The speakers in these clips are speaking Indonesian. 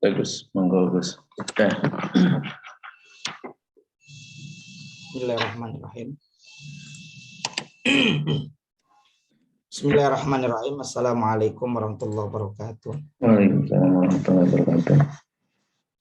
Bagus, monggo Gus. Oke. Bismillahirrahmanirrahim. Bismillahirrahmanirrahim. Assalamualaikum warahmatullahi wabarakatuh. Waalaikumsalam warahmatullahi wabarakatuh.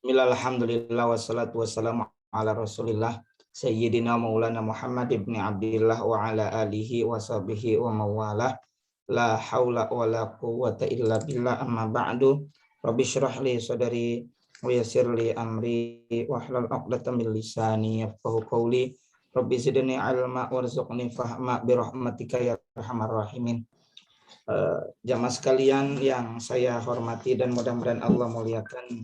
Bismillahirrahmanirrahim. Wassalatu wassalamu ala Rasulillah Sayyidina Maulana Muhammad ibni Abdillah wa ala alihi wa sahbihi wa mawalah. La haula wa la quwwata illa billah, amma ba'du. Rabbi syrah li sadari wa yassir li amri wahlul 'uqdatam min lisani yafqahu qawli. Rabbi zidni ilma warzuqni fahma birahmatika ya arhamar rahimin. Jamaah sekalian yang saya hormati dan mudah-mudahan Allah muliakan.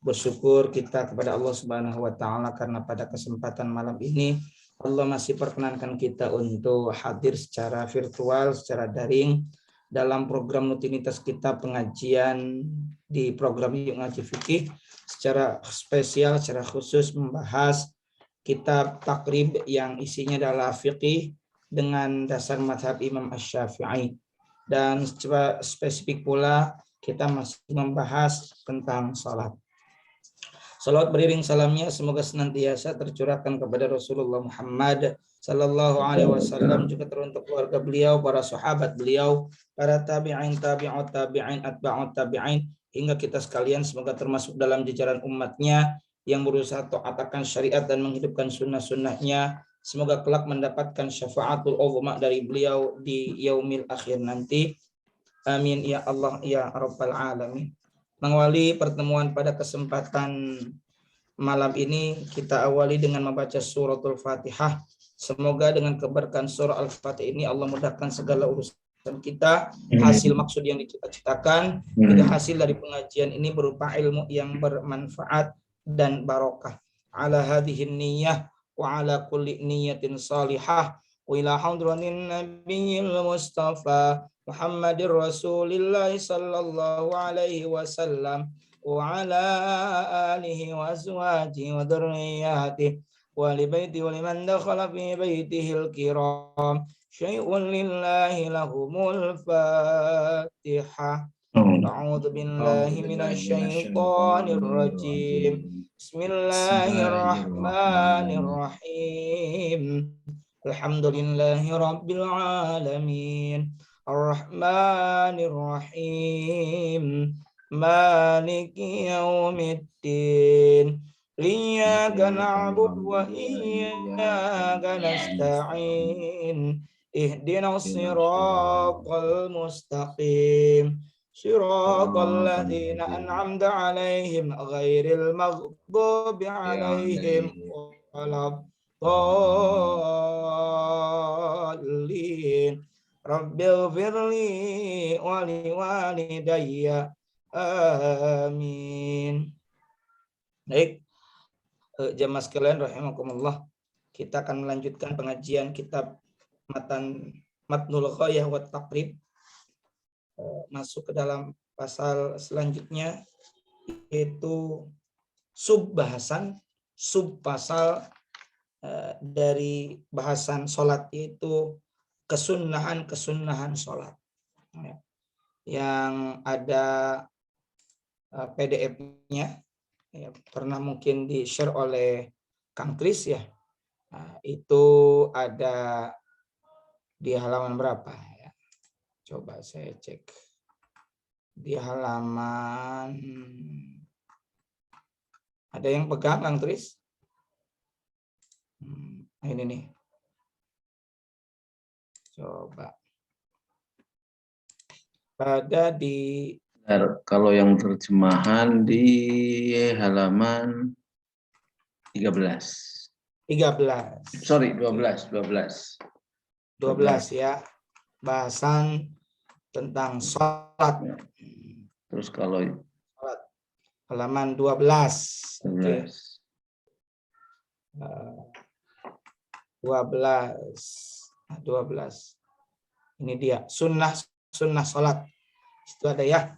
Bersyukur kita kepada Allah Subhanahu wa taala karena pada kesempatan malam ini Allah masih perkenankan kita untuk hadir secara virtual, secara daring dalam program rutinitas kita pengajian di program Yuk Ngaji Fikih secara spesial, secara khusus membahas kitab takrib yang isinya adalah fikih dengan dasar mazhab Imam Asy-Syafi'i. Dan secara spesifik pula kita masih membahas tentang salat. Salawat beriring salamnya semoga senantiasa tercurahkan kepada Rasulullah Muhammad Sallallahu Alaihi Wasallam, juga teruntuk keluarga beliau, para sahabat beliau, para tabi'in, tabi'ut tabi'in, atba'ut tabi'in, hingga kita sekalian semoga termasuk dalam jajaran umatnya yang berusaha taat akan syariat dan menghidupkan sunnah-sunnahnya. Semoga kelak mendapatkan syafaatul uzma dari beliau di yaumil akhir nanti. Amin ya Allah ya Rabbal Alamin. Mengawali pertemuan pada kesempatan malam ini, kita awali dengan membaca suratul Fatihah. Semoga dengan keberkahan surah Al-Fatihah ini Allah mudahkan segala urusan kita, hasil maksud yang dicita-citakan, juga hasil dari pengajian ini berupa ilmu yang bermanfaat dan barokah. Ala hadhihin niyyah wa ala kulli niyyatin salihah wa ila hadratin nabiyil mustafa Muhammadir Rasulillah sallallahu alaihi wasallam wa ala alihi wa azwajihi wa dzurriyyatihi wa li baiti wa liman dakhala fi baitihil kiram syai'un lillahi lahumul Fatihah. A'udzu billahi minasy syaithanir rajim. Bismillahirrahmanirrahim. Alhamdulillahi rabbil alamin. Ar-Rahmanir Rahim. Maliki yaumiddin. Iyyaka na'budu wa iyyaka nasta'in. Ihdinas siratal mustaqim. Siratal ladzina an'amta 'alaihim ghairil maghdubi 'alaihim waladdallin. Rabbighfirli wa liwalidayya. Amin. Baik, jamaah sekalian rahimakumullah, kita akan melanjutkan pengajian kitab Matnul Ghayah wa Taqrib. Masuk ke dalam pasal selanjutnya, yaitu subbahasan, subpasal dari bahasan sholat, yaitu kesunnahan sholat. Yang ada PDF-nya, ya, pernah mungkin di-share oleh Kang Kris ya. Nah, itu ada di halaman berapa ya? Coba saya cek. Di halaman, ada yang pegang Kang Kris? Ini nih. Coba. Ada di, kalau yang terjemahan di halaman 13. Sorry, 12 ya. Bahasan tentang sholat. Terus kalau sholat, halaman 12. Oke. 12. Ini dia sunnah sholat. Itu ada ya.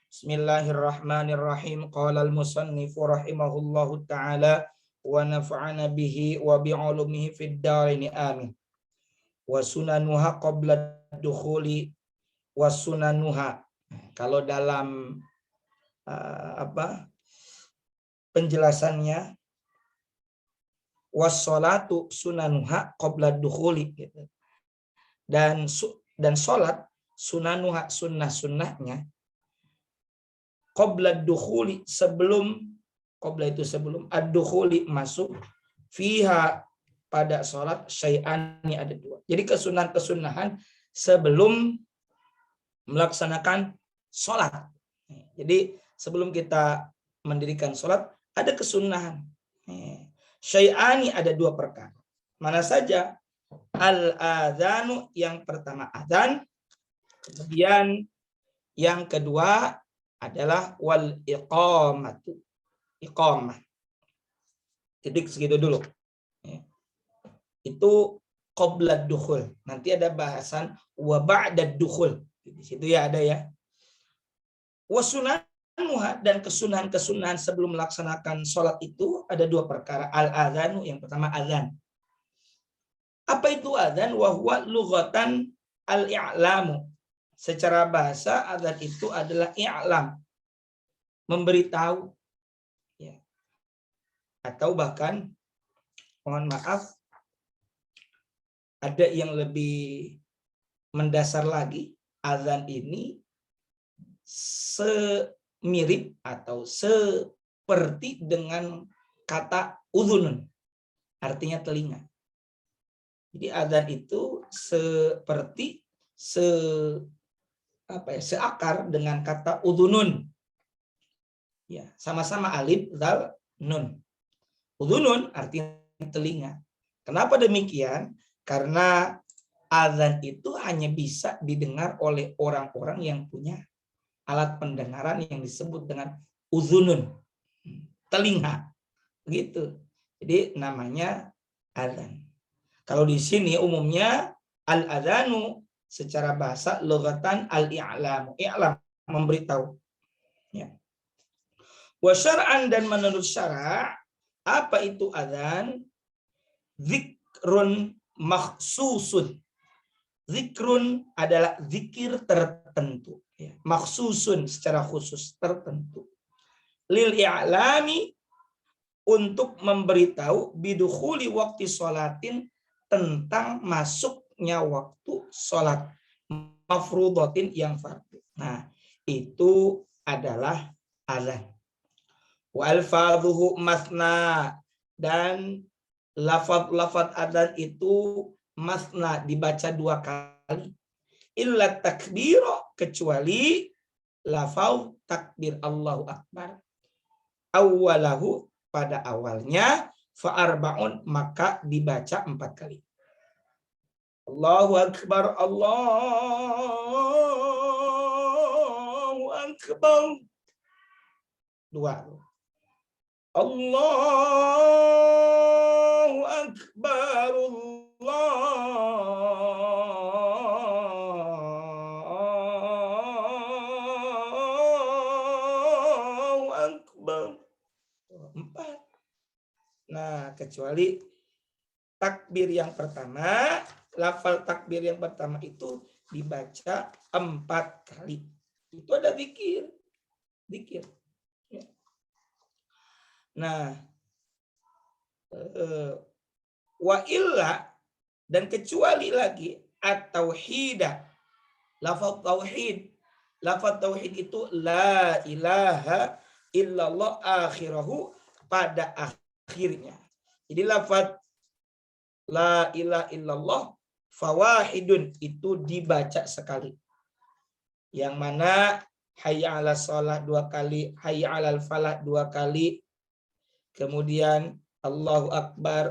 Bismillahirrahmanirrahim. Qala al-musannifu rahimahullahu ta'ala wa nafa'ana bihi wa bi'ulumihi fid darini amin. Wa sunanuha qabla dukhuli wa sunanuha. Kalau dalam penjelasannya, wassolatu sunanuha qabla dukhuli gitu. Dan sholat sunanuha sunnah-sunnahnya qabla dukhuli qabla itu sebelum ad-dukhuli masuk, fiha pada sholat syai'ani ada dua. Jadi kesunahan-kesunahan sebelum melaksanakan sholat. Jadi sebelum kita mendirikan sholat ada kesunahan. Syai'ani ada dua perkara. Mana saja? Al-adzanu, yang pertama adzan, kemudian yang kedua adalah wal iqamatu, iqamah. Titik segitu dulu. Itu qabla dukhul. Nanti ada bahasan wa ba'da dukhul. Di situ ya ada ya. Wasunanuha, dan kesunahan-kesunahan sebelum melaksanakan sholat itu ada dua perkara. Al-adzanu, yang pertama adzan. Apa itu adzan? Wa huwa lughatan al-i'lamu. Secara bahasa adzan itu adalah i'lam, memberitahu, ya. Atau bahkan, mohon maaf, ada yang lebih mendasar lagi, adzan ini semirip atau seperti dengan kata udhunun, artinya telinga. Jadi adzan itu seperti seakar dengan kata udhunun. Ya, sama-sama alif, dzal, nun. Udhunun artinya telinga. Kenapa demikian? Karena adzan itu hanya bisa didengar oleh orang-orang yang punya alat pendengaran yang disebut dengan uzunun, telinga, begitu. Jadi namanya adzan. Kalau di sini umumnya al-adzanu secara bahasa lughatan al-i'lamu, i'lam, memberitahu. Ya. Wa syar'an, dan menurut syara' apa itu adzan? Zikrun makhsusun. Zikrun adalah zikir tertentu, ya. Makhsusun secara khusus, tertentu. Lil i'lami, untuk memberitahu, bidukhuli waktu sholatin, tentang masuknya waktu sholat, mafrudatin, yang fardu. Nah, itu adalah adzan. Wa alfadhuhu masna, dan lafaz-lafaz adzan itu masna, dibaca dua kali. Illa takbiro, kecuali lafaz takbir Allahu Akbar. Awalahu, pada awalnya, fa'arbaun, maka dibaca 4 kali. Allahu Akbar, Allahu Akbar. 2. Allahu Akbar, Allahu Akbar. 4. Nah, kecuali takbir yang pertama, lafal takbir yang pertama itu dibaca 4 kali. Itu ada zikir. Zikir. Nah, wa illa, dan kecuali lagi at-tauhidah, lafaz tauhid. Lafaz tauhid itu la ilaha illallah akhirahu, pada akhirnya. Jadi lafaz la ilaha illallah fawahidun, itu dibaca sekali. Yang mana hayya 'alas shalah 2 kali, hayya 'alal falah 2 kali. Kemudian Allahu Akbar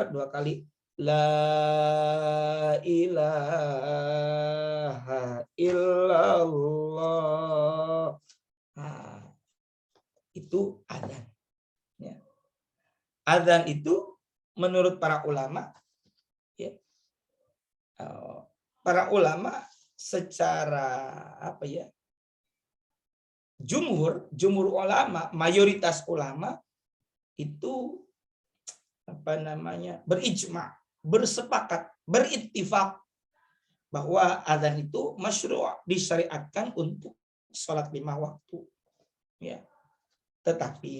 2 kali. La ilaha illallah. Nah, itu adzan. Ya. Adzan itu menurut para ulama, ya, para ulama secara jumhur ulama, mayoritas ulama itu berijma, bersepakat, berittifaq bahwa adzan itu masyru', disyariatkan untuk sholat 5 waktu. Ya. Tetapi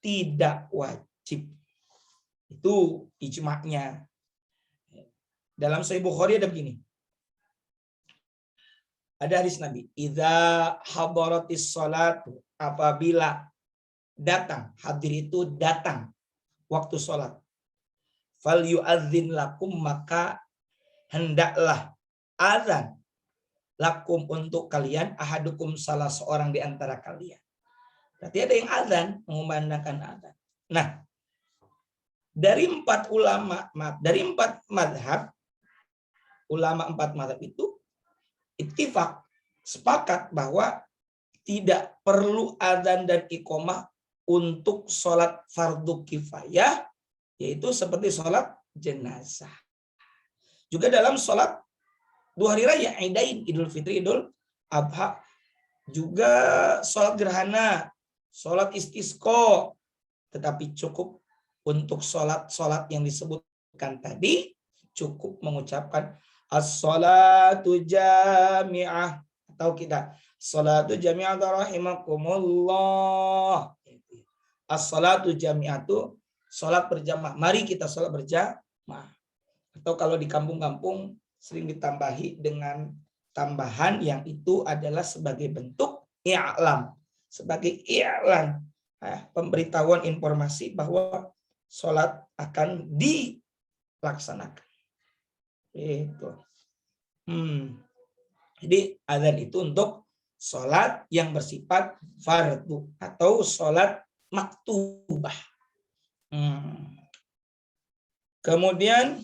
tidak wajib. Itu ijma'nya. Dalam Sahih Bukhari ada begini. Ada hadis Nabi, idza hadaratis salatu, apabila datang, hadir itu datang waktu salat. Fal yu'adzin lakum, maka hendaklah azan lakum untuk kalian, ahadukum salah seorang di antara kalian. Berarti ada yang azan, mengumandangkan azan. Nah, dari empat madhab, ulama empat madhab itu ittifaq, sepakat bahwa tidak perlu adzan dan iqamah untuk sholat fardu kifayah, yaitu seperti sholat jenazah. Juga dalam sholat 2 hari raya, Idain, Idul Fitri, Idul Adha, juga sholat gerhana, sholat istisqa, tetapi cukup untuk sholat yang disebutkan tadi, cukup mengucapkan as-salatu jami'ah, atau kita salatu jami'ah rahimakumullah. As-salatu jami'ah itu salat berjamaah. Mari kita salat berjamaah. Atau kalau di kampung-kampung sering ditambahi dengan tambahan yang itu adalah sebagai bentuk i'lam, sebagai i'lan, pemberitahuan informasi bahwa salat akan dilaksanakan. Itu. Jadi azan itu untuk sholat yang bersifat fardu atau sholat maktubah. Kemudian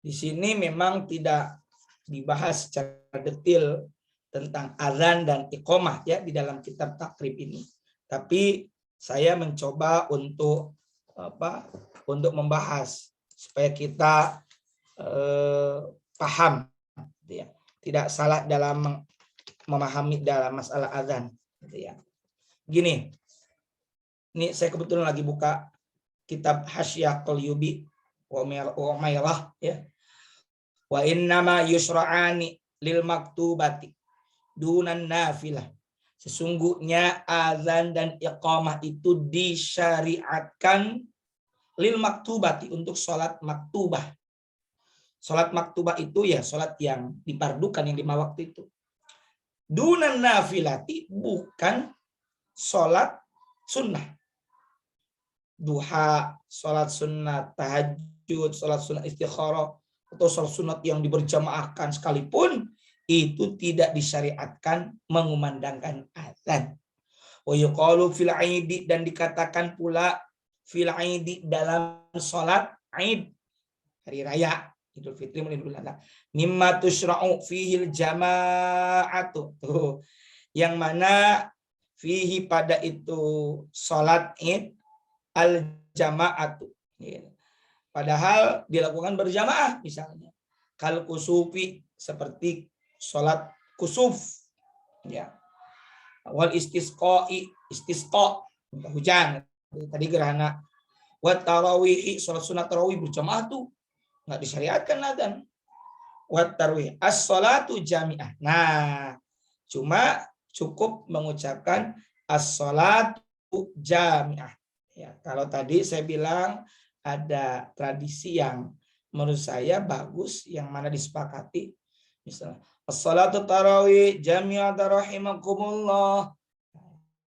di sini memang tidak dibahas secara detail tentang azan dan iqamah ya di dalam kitab takrib ini. Tapi saya mencoba untuk membahas supaya kita paham, gitu ya. Tidak salah dalam memahami dalam masalah azan, gitu ya. Gini, ini saya kebetulan lagi buka kitab Hasyiah Qalyubi wa Umaylah ya. Wa innama yusra'ani lil maktubati dunan nafilah. Sesungguhnya azan dan iqamah itu disyariatkan lil maktubati, untuk sholat maktubah. Sholat maktubah itu ya sholat yang dipardukan, yang 5 waktu itu. Dunan nafilati, bukan sholat sunnah. Duha, sholat sunnah tahajud, sholat sunnah istikharah, atau sholat sunat yang diberjamaahkan sekalipun, itu tidak disyariatkan mengumandangkan azan. Wa yuqalu fil aidi, dan dikatakan pula fil aidi, dalam salat Aid, hari raya Idul Fitri dan Idul Adha, mimma tusyra'u fihil jama'atu, tuh yang mana fihi, pada itu salat Id, al jama'atu, padahal dilakukan berjamaah, misalnya kal kusufi, seperti salat kusuf ya, wal istisqa, hujan tadi gerhana, wat tarawih, salat sunat tarawih berjamaah tuh nggak disyariatkan adzan. Wat tarawih as-salatu jami'ah, nah cuma cukup mengucapkan as-salatu jami'ah ya. Kalau tadi saya bilang ada tradisi yang menurut saya bagus, yang mana disepakati, misalnya as-salatu tarawih jami'ah rahimakumullah.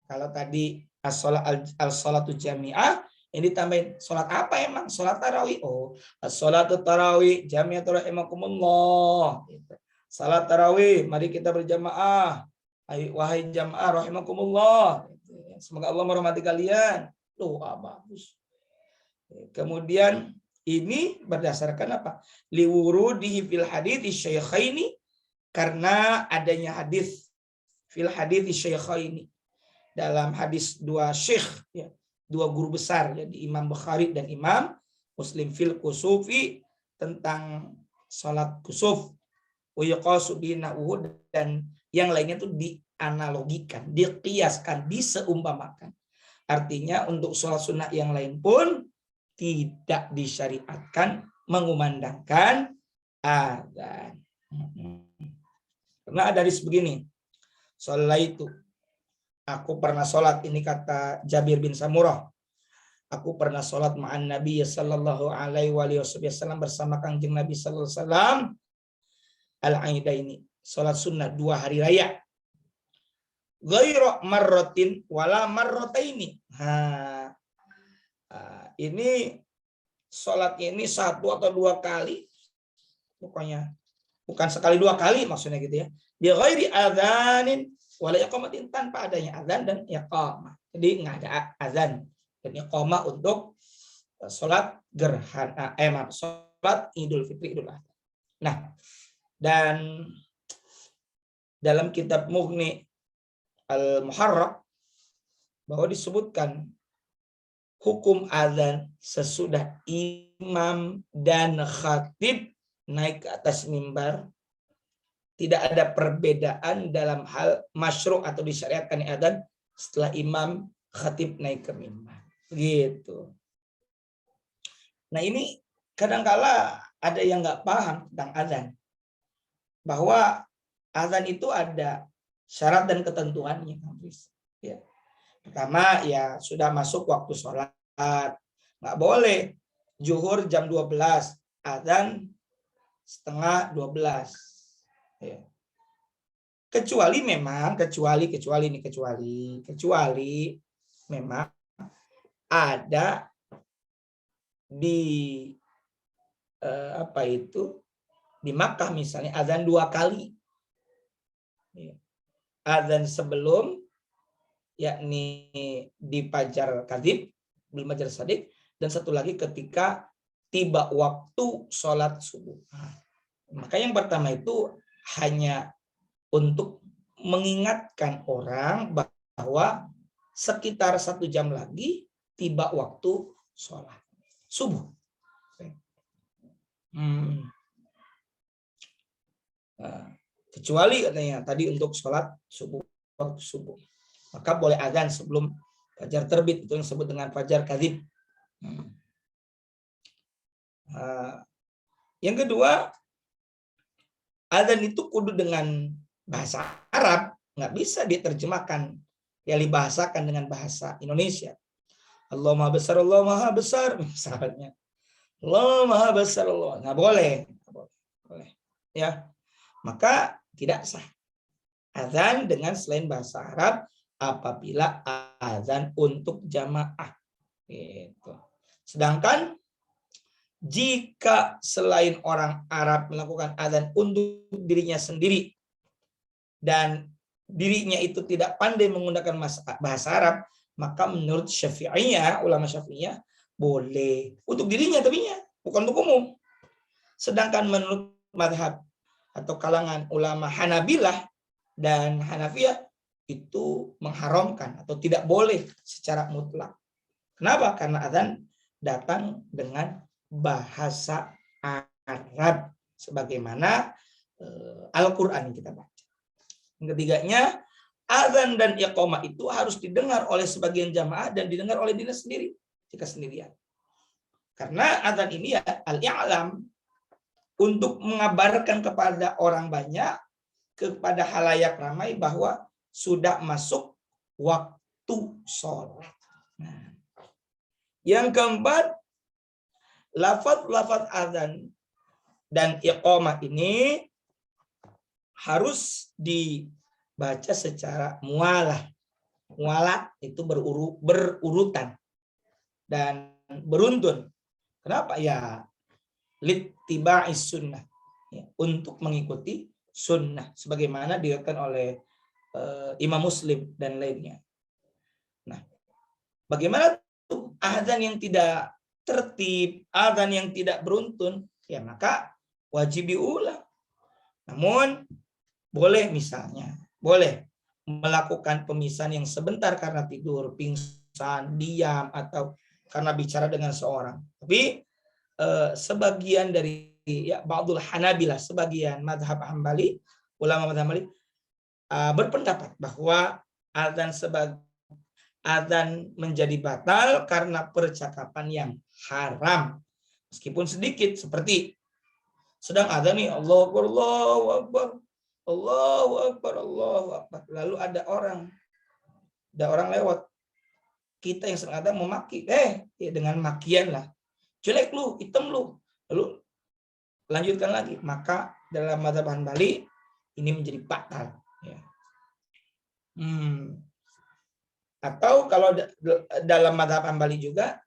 Kalau tadi as-salatu jami'ah, ini ditambahin salat apa emang? Salat tarawih. Oh, as-salatu tarawih jami'ah rahimakumullah. Salat tarawih, mari kita berjamaah. Wahai jamaah rahimakumullah. Semoga Allah merahmati kalian. Doa bagus. Kemudian ini berdasarkan apa? Liwurudihi fil hadits syaikhaini, karena adanya hadis fil hadits syaikhaini, dalam hadis 2 syekh ya, 2 guru besar, jadi Imam Bukhari dan Imam Muslim, fil kusufi, tentang salat kusuf, wa yaqasu binahu, dan yang lainnya itu dianalogikan, diqiyaskan, diseumpamakan. Artinya untuk salat sunnah yang lain pun tidak disyariatkan mengumandangkan adzan. Karena ada hadis begini, sholaitu, aku pernah sholat, ini kata Jabir bin Samurah, aku pernah sholat ma'an Nabi sallallahu alaihi wasallam bersama Kangjeng Nabi sallallahu alaihi wasallam al-aidaini, sholat sunnah 2 hari raya. Ghairu marratin wala marrataini. Ini sholat ini 1 atau 2 kali, pokoknya bukan sekali 2 kali maksudnya gitu ya. Bi ghairi adzanin wala iqamatin, tanpa adanya azan dan iqamah. Jadi nggak ada azan dan iqamah untuk sholat gerhana, sholat Idul Fitri, Idul Adha. Nah, dan dalam kitab Mughni Al-Muharrar bahwa disebutkan hukum azan sesudah imam dan khatib naik ke atas mimbar, tidak ada perbedaan dalam hal masyru' atau disyariatkan azan setelah imam khatib naik ke mimbar. Gitu. Nah, ini kadangkala ada yang nggak paham tentang azan, bahwa azan itu ada syarat dan ketentuannya. Ya. Pertama, ya sudah masuk waktu sholat. Nggak boleh zuhur jam 12, azan setengah 12. Ya. Kecuali memang, kecuali memang ada di di Makkah misalnya azan 2 kali. Ya. Azan sebelum, yakni di Fajar Kadzib, belum Fajar Shadiq, dan satu lagi ketika tiba waktu sholat subuh. Maka yang pertama itu hanya untuk mengingatkan orang bahwa sekitar 1 jam lagi tiba waktu sholat subuh. Kecuali katanya tadi untuk sholat subuh, waktu subuh, maka boleh azan sebelum fajar terbit, itu yang disebut dengan fajar kadzib. Yang kedua, azan itu kudu dengan bahasa Arab, nggak bisa diterjemahkan, ya dibahasakan dengan bahasa Indonesia. Allah Maha Besar, Allah Maha Besar misalnya. Allah Maha Besar, Allah. Nggak boleh. Ya, maka tidak sah azan dengan selain bahasa Arab apabila azan untuk jamaah. Gitu. Sedangkan jika selain orang Arab melakukan azan untuk dirinya sendiri dan dirinya itu tidak pandai menggunakan bahasa Arab, maka menurut Syafi'iyah, ulama Syafi'iyah, boleh untuk dirinya, tapi bukan untuk umum. Sedangkan menurut madhab atau kalangan ulama Hanabilah dan Hanafiyah itu mengharamkan atau tidak boleh secara mutlak. Kenapa? Karena azan datang dengan bahasa Arab sebagaimana Al-Qur'an yang kita baca. Yang ketiganya, azan dan iqamah itu harus didengar oleh sebagian jamaah dan didengar oleh diri sendiri jika sendirian. Karena azan ini ya al-i'lam, untuk mengabarkan kepada orang banyak, kepada halayak ramai bahwa sudah masuk waktu sholat. Nah, yang keempat, lafaz azan dan iqamah ini harus dibaca secara mualah. Mualah itu berurutan dan beruntun. Kenapa? Ya, littiba'is sunnah, ya, untuk mengikuti sunnah sebagaimana diriwayatkan oleh Imam Muslim dan lainnya. Nah, bagaimana tuh azan yang tidak tertib, azan yang tidak beruntun? Ya, maka wajib diulang. Namun boleh misalnya, boleh melakukan pemisahan yang sebentar karena tidur, pingsan, diam, atau karena bicara dengan seorang. Tapi sebagian dari ba'dul Hanabilah, sebagian madhab Hambali, ulama madhab Hambali berpendapat bahwa azan menjadi batal karena percakapan yang haram, meskipun sedikit, seperti Sedang ada nih, Allahu Akbar, Allahu Akbar, Allahu Akbar, Allahu Akbar. Lalu ada orang lewat. Kita yang sedang ada memaki, ya dengan makian lah. Jelek lu, hitam lu. Lalu lanjutkan lagi. Maka dalam mazhab Hanbali ini menjadi batal. Ya. Atau kalau dalam mazhab Hanbali juga,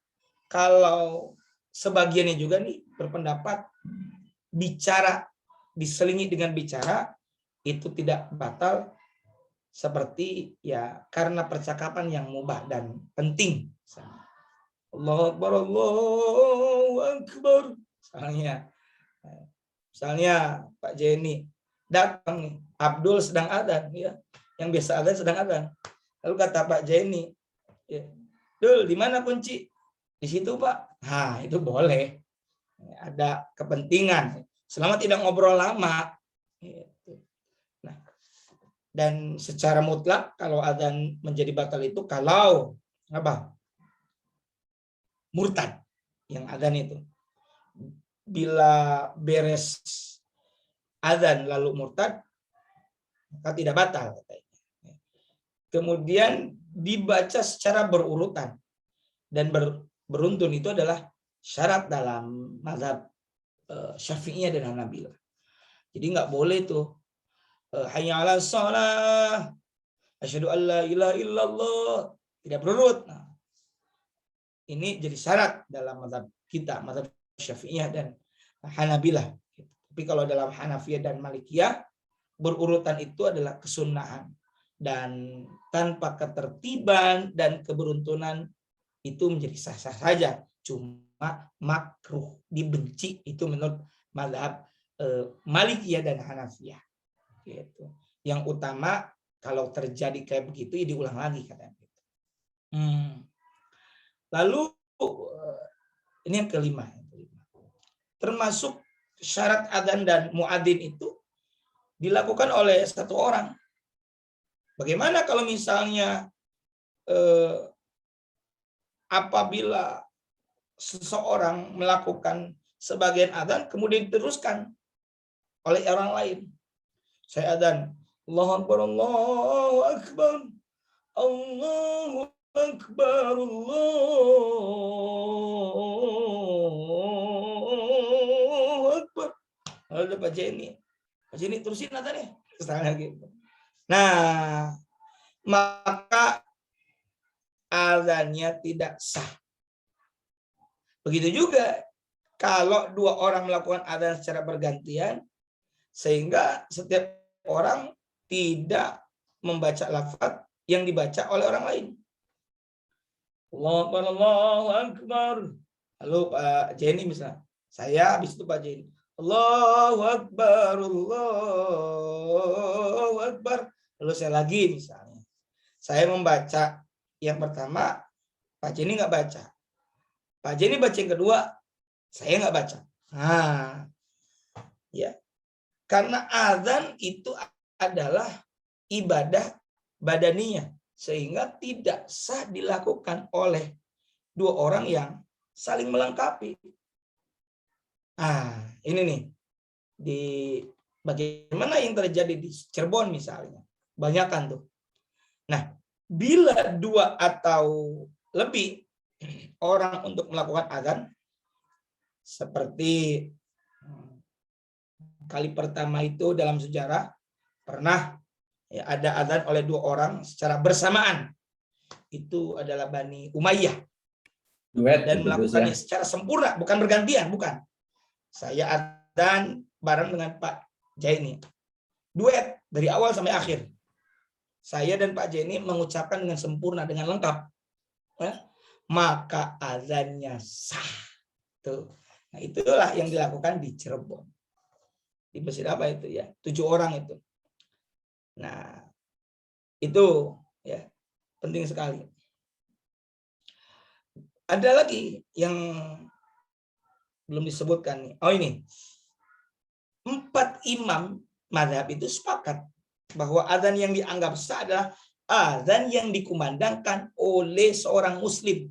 kalau sebagiannya juga nih berpendapat bicara diselingi dengan bicara itu tidak batal, seperti ya karena percakapan yang mubah dan penting. Allahu Akbar, Allahu Akbar. Misalnya Pak Jenny datang nih, Abdul sedang adzan, ya, yang biasa adzan sedang adzan. Lalu kata Pak Jenny, ya, Dul, di mana kunci? Di situ Pak. Nah, itu boleh. Ada kepentingan. Selama tidak ngobrol lama. Nah, dan secara mutlak kalau adzan menjadi batal itu kalau apa? Murtad yang adzan itu. Bila beres adzan lalu murtad, maka tidak batal. Kemudian dibaca secara berurutan dan beruntun, itu adalah syarat dalam mazhab Syafi'iyah dan Hanabilah. Jadi nggak boleh tuh hayya 'alas shalah, asyhadu an la ilaha illallah, tidak berurut. Nah, ini jadi syarat dalam mazhab kita, mazhab Syafi'iyah dan Hanabilah. Tapi kalau dalam Hanafiyah dan Malikiyah, berurutan itu adalah kesunahan. Dan tanpa ketertiban dan keberuntunan itu menjadi sah-sah saja. Cuma makruh, dibenci, itu menurut mazhab Malikiyah dan Hanafiyah. Gitu. Yang utama kalau terjadi kayak begitu, ya diulang lagi katanya. Lalu ini yang kelima. Termasuk syarat adzan dan muadzin itu dilakukan oleh satu orang. Bagaimana kalau misalnya apabila seseorang melakukan sebagian adzan kemudian diteruskan oleh orang lain? Saya adzan, Allahu Akbar, Allahu Akbar, Allahu Akbar, Allahu Akbar. Lalu Pak Jenny terusin adzannya, misalnya gitu. Nah, maka adzannya tidak sah. Begitu juga kalau dua orang melakukan adzan secara bergantian, sehingga setiap orang tidak membaca lafaz yang dibaca oleh orang lain. Allahu Akbar, Allahu Akbar. Lalu Pak Jenny misalnya, saya habis itu Pak Jenny, Allahu Akbar, Allahu Akbar. Lalu saya lagi misalnya, saya membaca yang pertama, Pak Jenny nggak baca. Pak Jenny baca yang kedua, saya nggak baca. Nah, ya, karena azan itu adalah ibadah badaniyah, sehingga tidak sah dilakukan oleh dua orang yang saling melengkapi. Nah, ini nih, di bagaimana yang terjadi di Cirebon misalnya, banyakan tuh. Nah, bila dua atau lebih orang untuk melakukan azan, seperti kali pertama itu dalam sejarah pernah ya, ada azan oleh dua orang secara bersamaan. Itu adalah Bani Umayyah. Dan melakukannya secara sempurna, bukan bergantian, bukan. Saya azan bareng dengan Pak Jaini. Duet dari awal sampai akhir. Saya dan Pak Jaini mengucapkan dengan sempurna, dengan lengkap. Maka azannya sah. Tuh. Nah, itulah yang dilakukan di Cirebon. Di masjid apa itu ya? 7 orang itu. Nah, itu ya penting sekali. Ada lagi yang belum disebutkan nih. Oh ini. 4 imam mazhab itu sepakat bahwa azan yang dianggap sah adalah azan yang dikumandangkan oleh seorang muslim,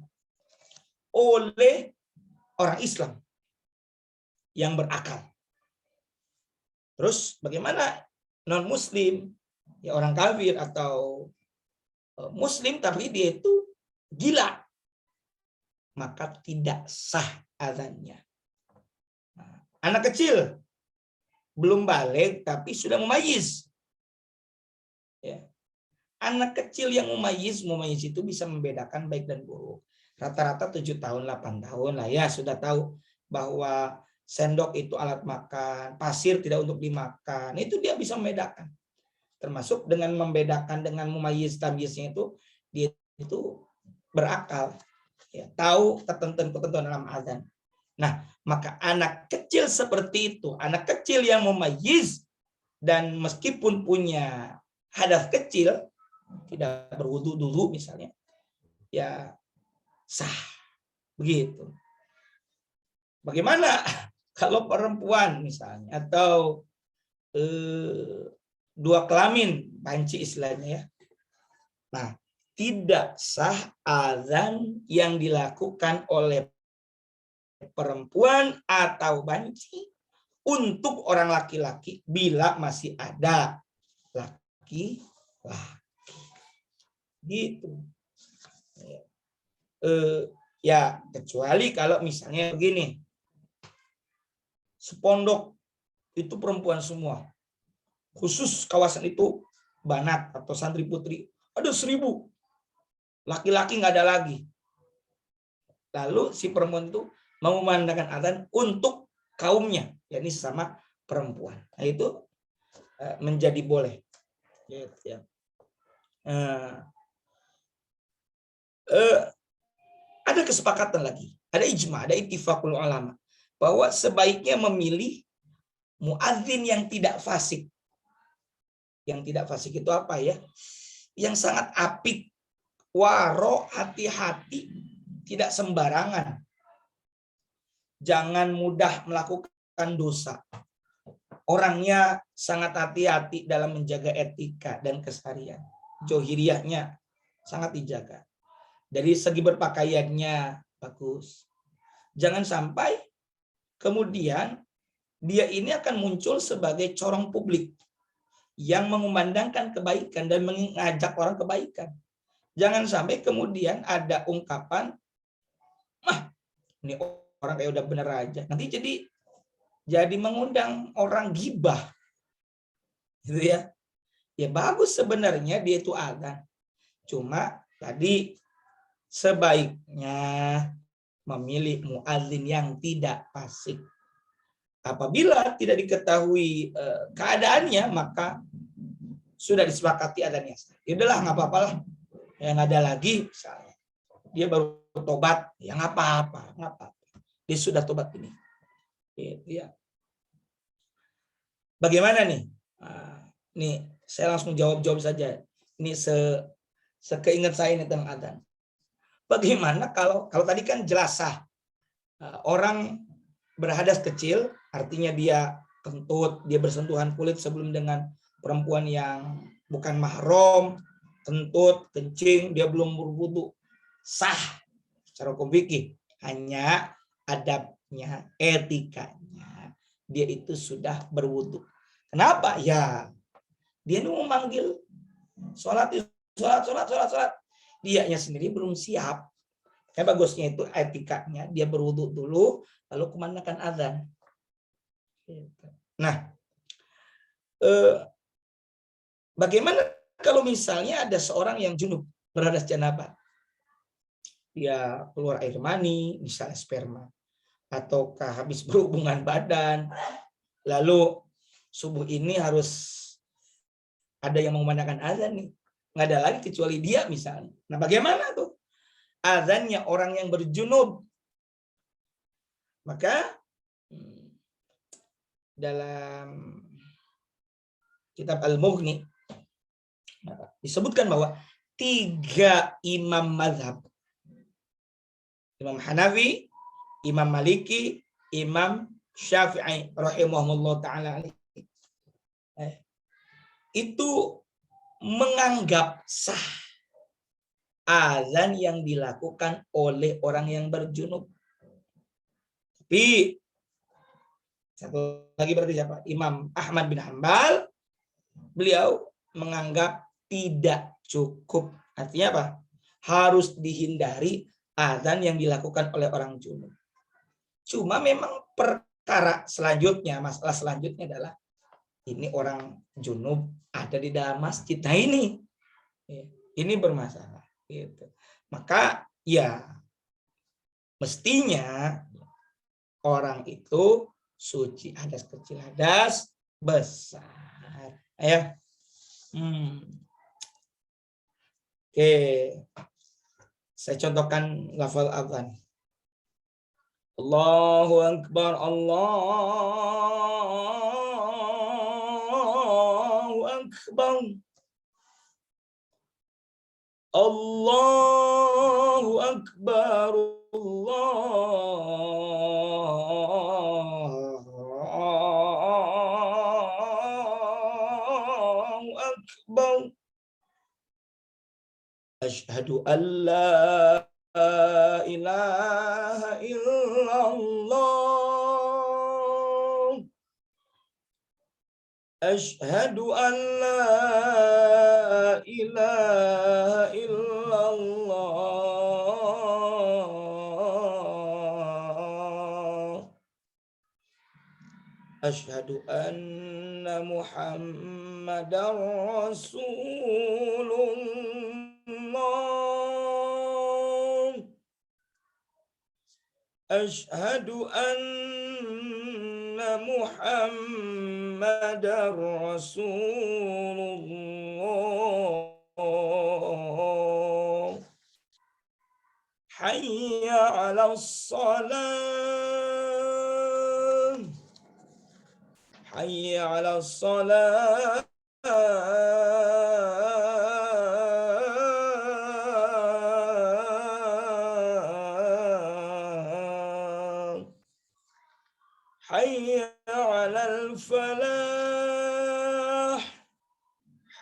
oleh orang Islam yang berakal. Terus bagaimana non-muslim, ya orang kafir atau muslim tapi dia itu gila, maka tidak sah azannya. Nah, anak kecil belum balik tapi sudah mumayyiz. Ya. Anak kecil yang mumayyiz itu bisa membedakan baik dan buruk. Rata-rata 7 tahun, 8 tahun lah ya sudah tahu bahwa sendok itu alat makan, pasir tidak untuk dimakan. Itu dia bisa membedakan. Termasuk dengan membedakan dengan mumayyiz tamyiznya itu dia itu berakal. Ya, tahu ketentuan-ketentuan dalam azan. Nah, maka anak kecil seperti itu, anak kecil yang mumayyiz dan meskipun punya hadas kecil, tidak berwudu dulu misalnya, ya sah. Begitu. Bagaimana kalau perempuan misalnya atau dua kelamin, banci istilahnya ya. Nah, tidak sah azan yang dilakukan oleh perempuan atau banci untuk orang laki-laki bila masih ada laki-laki. Gitu. Ya, kecuali kalau misalnya begini. Sepondok itu perempuan semua. Khusus kawasan itu banat atau santri putri. Ada 1000. Laki-laki nggak ada lagi. Lalu si perempuan itu memandangkan azan untuk kaumnya, yakni sesama perempuan. Nah, itu menjadi boleh. Ya. Ada kesepakatan lagi, ada ijma, ada ittifaqul ulama bahwa sebaiknya memilih muadzin yang tidak fasik. Yang tidak fasik itu apa ya? Yang sangat apik, waro, hati-hati, tidak sembarangan. Jangan mudah melakukan dosa. Orangnya sangat hati-hati dalam menjaga etika dan keseharian. Johiriyahnya sangat dijaga. Dari segi berpakaiannya bagus. Jangan sampai kemudian dia ini akan muncul sebagai corong publik yang mengumandangkan kebaikan dan mengajak orang kebaikan. Jangan sampai kemudian ada ungkapan, ini orang kayak udah bener aja. Nanti jadi mengundang orang gibah. Gitu ya. Ya bagus sebenarnya dia itu azan. Cuma tadi sebaiknya memilih muadzin yang tidak fasik. Apabila tidak diketahui keadaannya, maka sudah disepakati adanya. Ya udahlah, nggak apa-apa lah. Yang ada lagi, misalnya dia baru tobat, ya nggak apa-apa, nggak apa-apa. Dia sudah tobat ini. Ya. Bagaimana nih? Nih, saya langsung jawab saja. Ini sekeingat saya ini tentang adzan. Bagaimana kalau tadi kan jelas sah. Orang berhadas kecil, artinya dia kentut, dia bersentuhan kulit sebelum dengan perempuan yang bukan mahram, kentut, kencing, dia belum berwudu, sah secara hukum fikih. Hanya adabnya, etikanya, dia itu sudah berwudu. Kenapa? Ya, dia ini memanggil sholat. Dianya sendiri belum siap. Kayak bagusnya itu etikanya, dia berwudu dulu, lalu kumandangkan azan. Nah, bagaimana kalau misalnya ada seorang yang junub, berhadas janabah, dia keluar air mani, misalnya sperma, ataukah habis berhubungan badan, lalu subuh ini harus ada yang mengumandangkan azan nih, nggak ada lagi kecuali dia misalnya. Nah, bagaimana tuh azannya orang yang berjunub? Maka dalam kitab Al-Mughni disebutkan bahwa 3 imam mazhab, Imam Hanafi, Imam Maliki, Imam Syafi'i rahimahullah ta'ala, itu menganggap sah azan yang dilakukan oleh orang yang berjunub. Tapi Satu lagi berarti siapa? Imam Ahmad bin Hambal. Beliau menganggap tidak cukup. Artinya apa? Harus dihindari azan yang dilakukan oleh orang junub. Cuma memang perkara selanjutnya, masalah selanjutnya adalah ini orang junub ada di dalam masjid. Nah ini bermasalah. Gitu. Maka ya mestinya orang itu suci hadas kecil, hadas besar. Ya. Oke. Saya contohkan lafal azan. Allahu Akbar, Allahu Akbar. Allahu Akbar, Allahu Akbar. Asyhadu an la ilaha illallah. Asyhadu an la ilaha illallah. Asyhadu anna Muhammadar Rasulullah. Asyhadu anna Muhammadar Rasulullah. Hayya 'alas shalah. Hayya 'alas shalah. Hayya 'alal falah.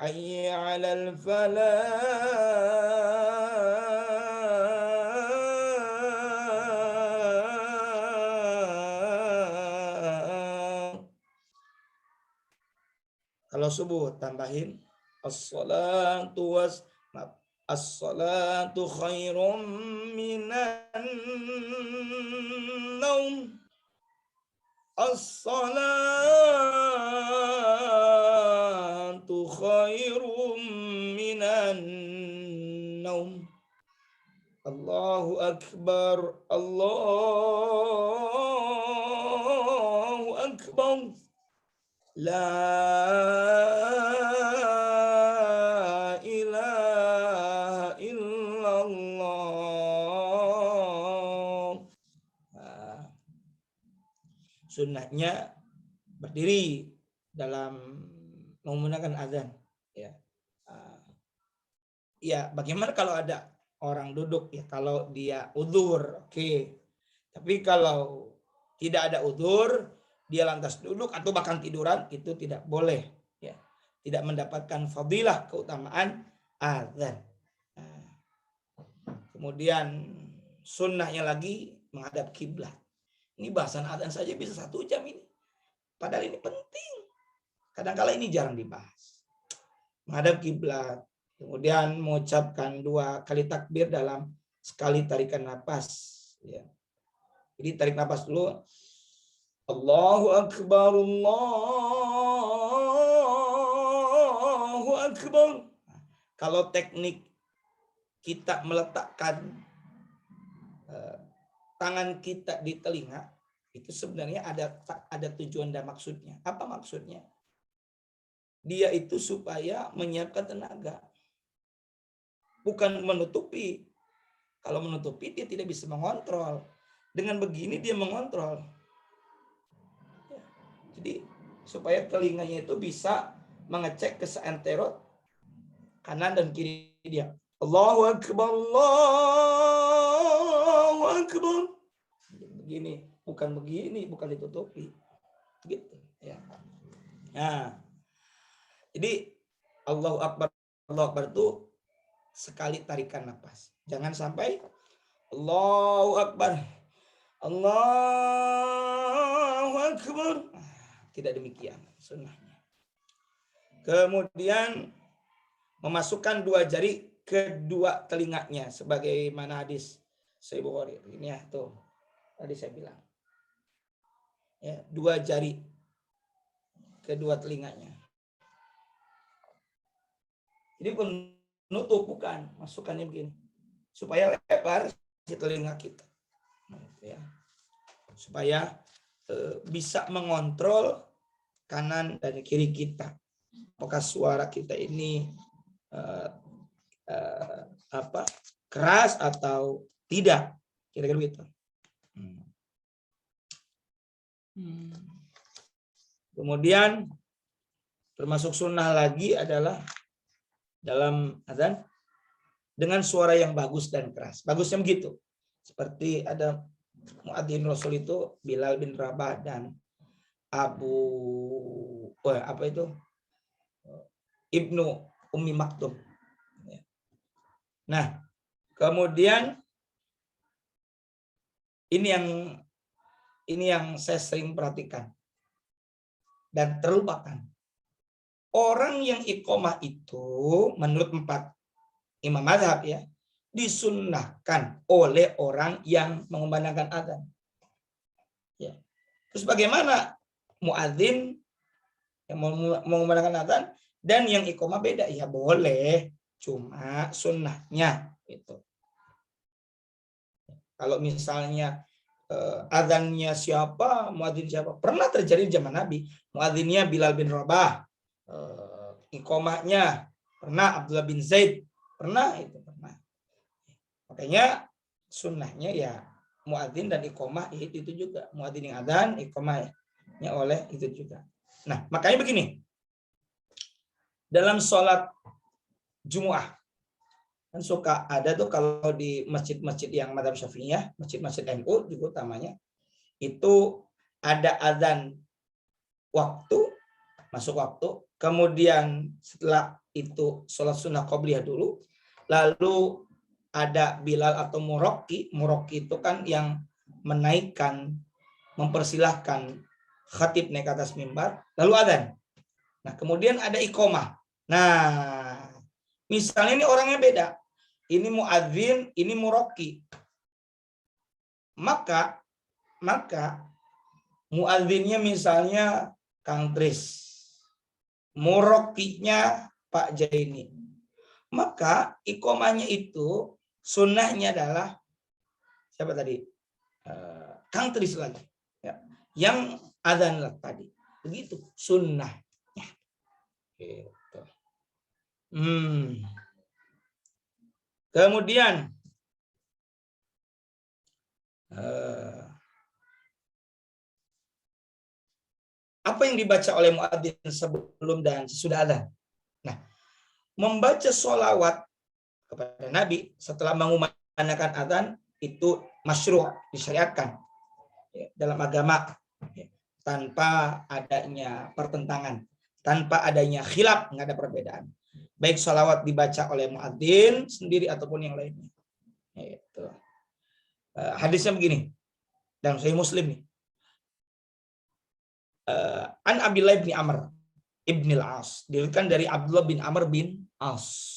Hayya 'alal falah. Kalau subuh tambahin as-salatu khairum minan naum. As-salatu khairum minan naum. Allahu Akbar, Allahu Akbar. La ilaha illallah. Sunnahnya berdiri dalam menggunakan azan. Ya, bagaimana kalau ada orang duduk ya? Kalau dia udzur, oke. Tapi kalau tidak ada udzur, dia lantas duduk atau bahkan tiduran, itu tidak boleh, ya. Tidak mendapatkan fadilah keutamaan azan. Kemudian sunnahnya lagi menghadap kiblat. Ini bahasan azan saja bisa 1 jam ini. Padahal ini penting. Kadang-kala ini jarang dibahas. Menghadap kiblat. Kemudian mengucapkan 2 kali takbir dalam sekali tarikan napas. Ya. Jadi tarik napas dulu. Allahu Akbar, Allahu Akbar. Kalau teknik kita meletakkan tangan kita di telinga, itu sebenarnya ada tujuan dan maksudnya. Apa maksudnya? Dia itu supaya menyiapkan tenaga. Bukan menutupi. Kalau menutupi dia tidak bisa mengontrol. Dengan begini dia mengontrol. Jadi supaya telinganya itu bisa mengecek ke seantero kanan dan kiri dia. Allahu Akbar, Allahu Akbar. Begini, bukan ditutupi. Gitu ya. Nah, jadi Allahu Akbar itu sekali tarikan nafas. Jangan sampai Allahu Akbar, Allahu Akbar. tidak demikian sunnahnya. Kemudian memasukkan 2 jari ke 2 telinganya sebagaimana hadis Sahih Bukhari. Ini ya tuh tadi saya bilang. Ya, 2 jari ke 2 telinganya. Ini penutup bukan, masukannya begini. Supaya lebar di telinga kita. Ya. Supaya bisa mengontrol kanan dan kiri kita. Apakah suara kita ini keras atau tidak, kira-kira begitu. Kemudian termasuk sunnah lagi adalah dalam azan dengan suara yang bagus dan keras. Bagusnya begitu. Seperti ada muadzin Rasul itu Bilal bin Rabah dan Ibnu Ummi Maktum. Nah, kemudian ini yang saya sering perhatikan dan terlupakan. Orang yang iqomah itu menurut 4 imam mazhab ya disunnahkan oleh orang yang mengumandangkan azan. Ya. Terus bagaimana muadzin yang mengumandangkan azan dan yang iqomah beda? Ya boleh, cuma sunnahnya itu. Kalau misalnya azannya siapa, muadzin siapa? Pernah terjadi di zaman Nabi. Muadzinnya Bilal bin Rabah, iqomahnya pernah Abdullah bin Zaid, pernah. Makanya sunnahnya ya muadzin dan iqomah itu juga. Muadzin yang adzan, iqomahnya oleh itu juga. Nah, makanya begini. Dalam sholat Jumu'ah kan suka ada tuh kalau di masjid-masjid yang madzhab Syafi'iyah, masjid-masjid NU juga utamanya, itu ada azan waktu, masuk waktu, kemudian setelah itu sholat sunnah qobliyah dulu, lalu ada Bilal atau Murokki itu kan yang menaikkan, mempersilahkan khatib naik ke atas mimbar, lalu azan. Nah, kemudian ada iqomah. Nah, misalnya ini orangnya beda. Ini muadzin, ini murokki. Maka muadzinnya misalnya Kang Tris. Murokkinya Pak Jaini. Maka iqomahnya itu sunnahnya adalah siapa tadi? Kang Tris lagi. Ya. Yang adzan tadi. Begitu sunnahnya. Gitu. Kemudian apa yang dibaca oleh muadzin sebelum dan sesudah adzan? Nah, membaca sholawat kepada Nabi setelah mengumandangkan adzan itu masyru', disyariatkan ya, dalam agama ya, tanpa adanya pertentangan, tanpa adanya khilaf, nggak ada perbedaan. Baik sholawat dibaca oleh muadzin sendiri ataupun yang lainnya. Itu. Hadisnya begini, dalam Sahih Muslim nih. An Abdullah bin Amr ibn al-As, diriwayatkan dari Abdullah bin Amr bin As.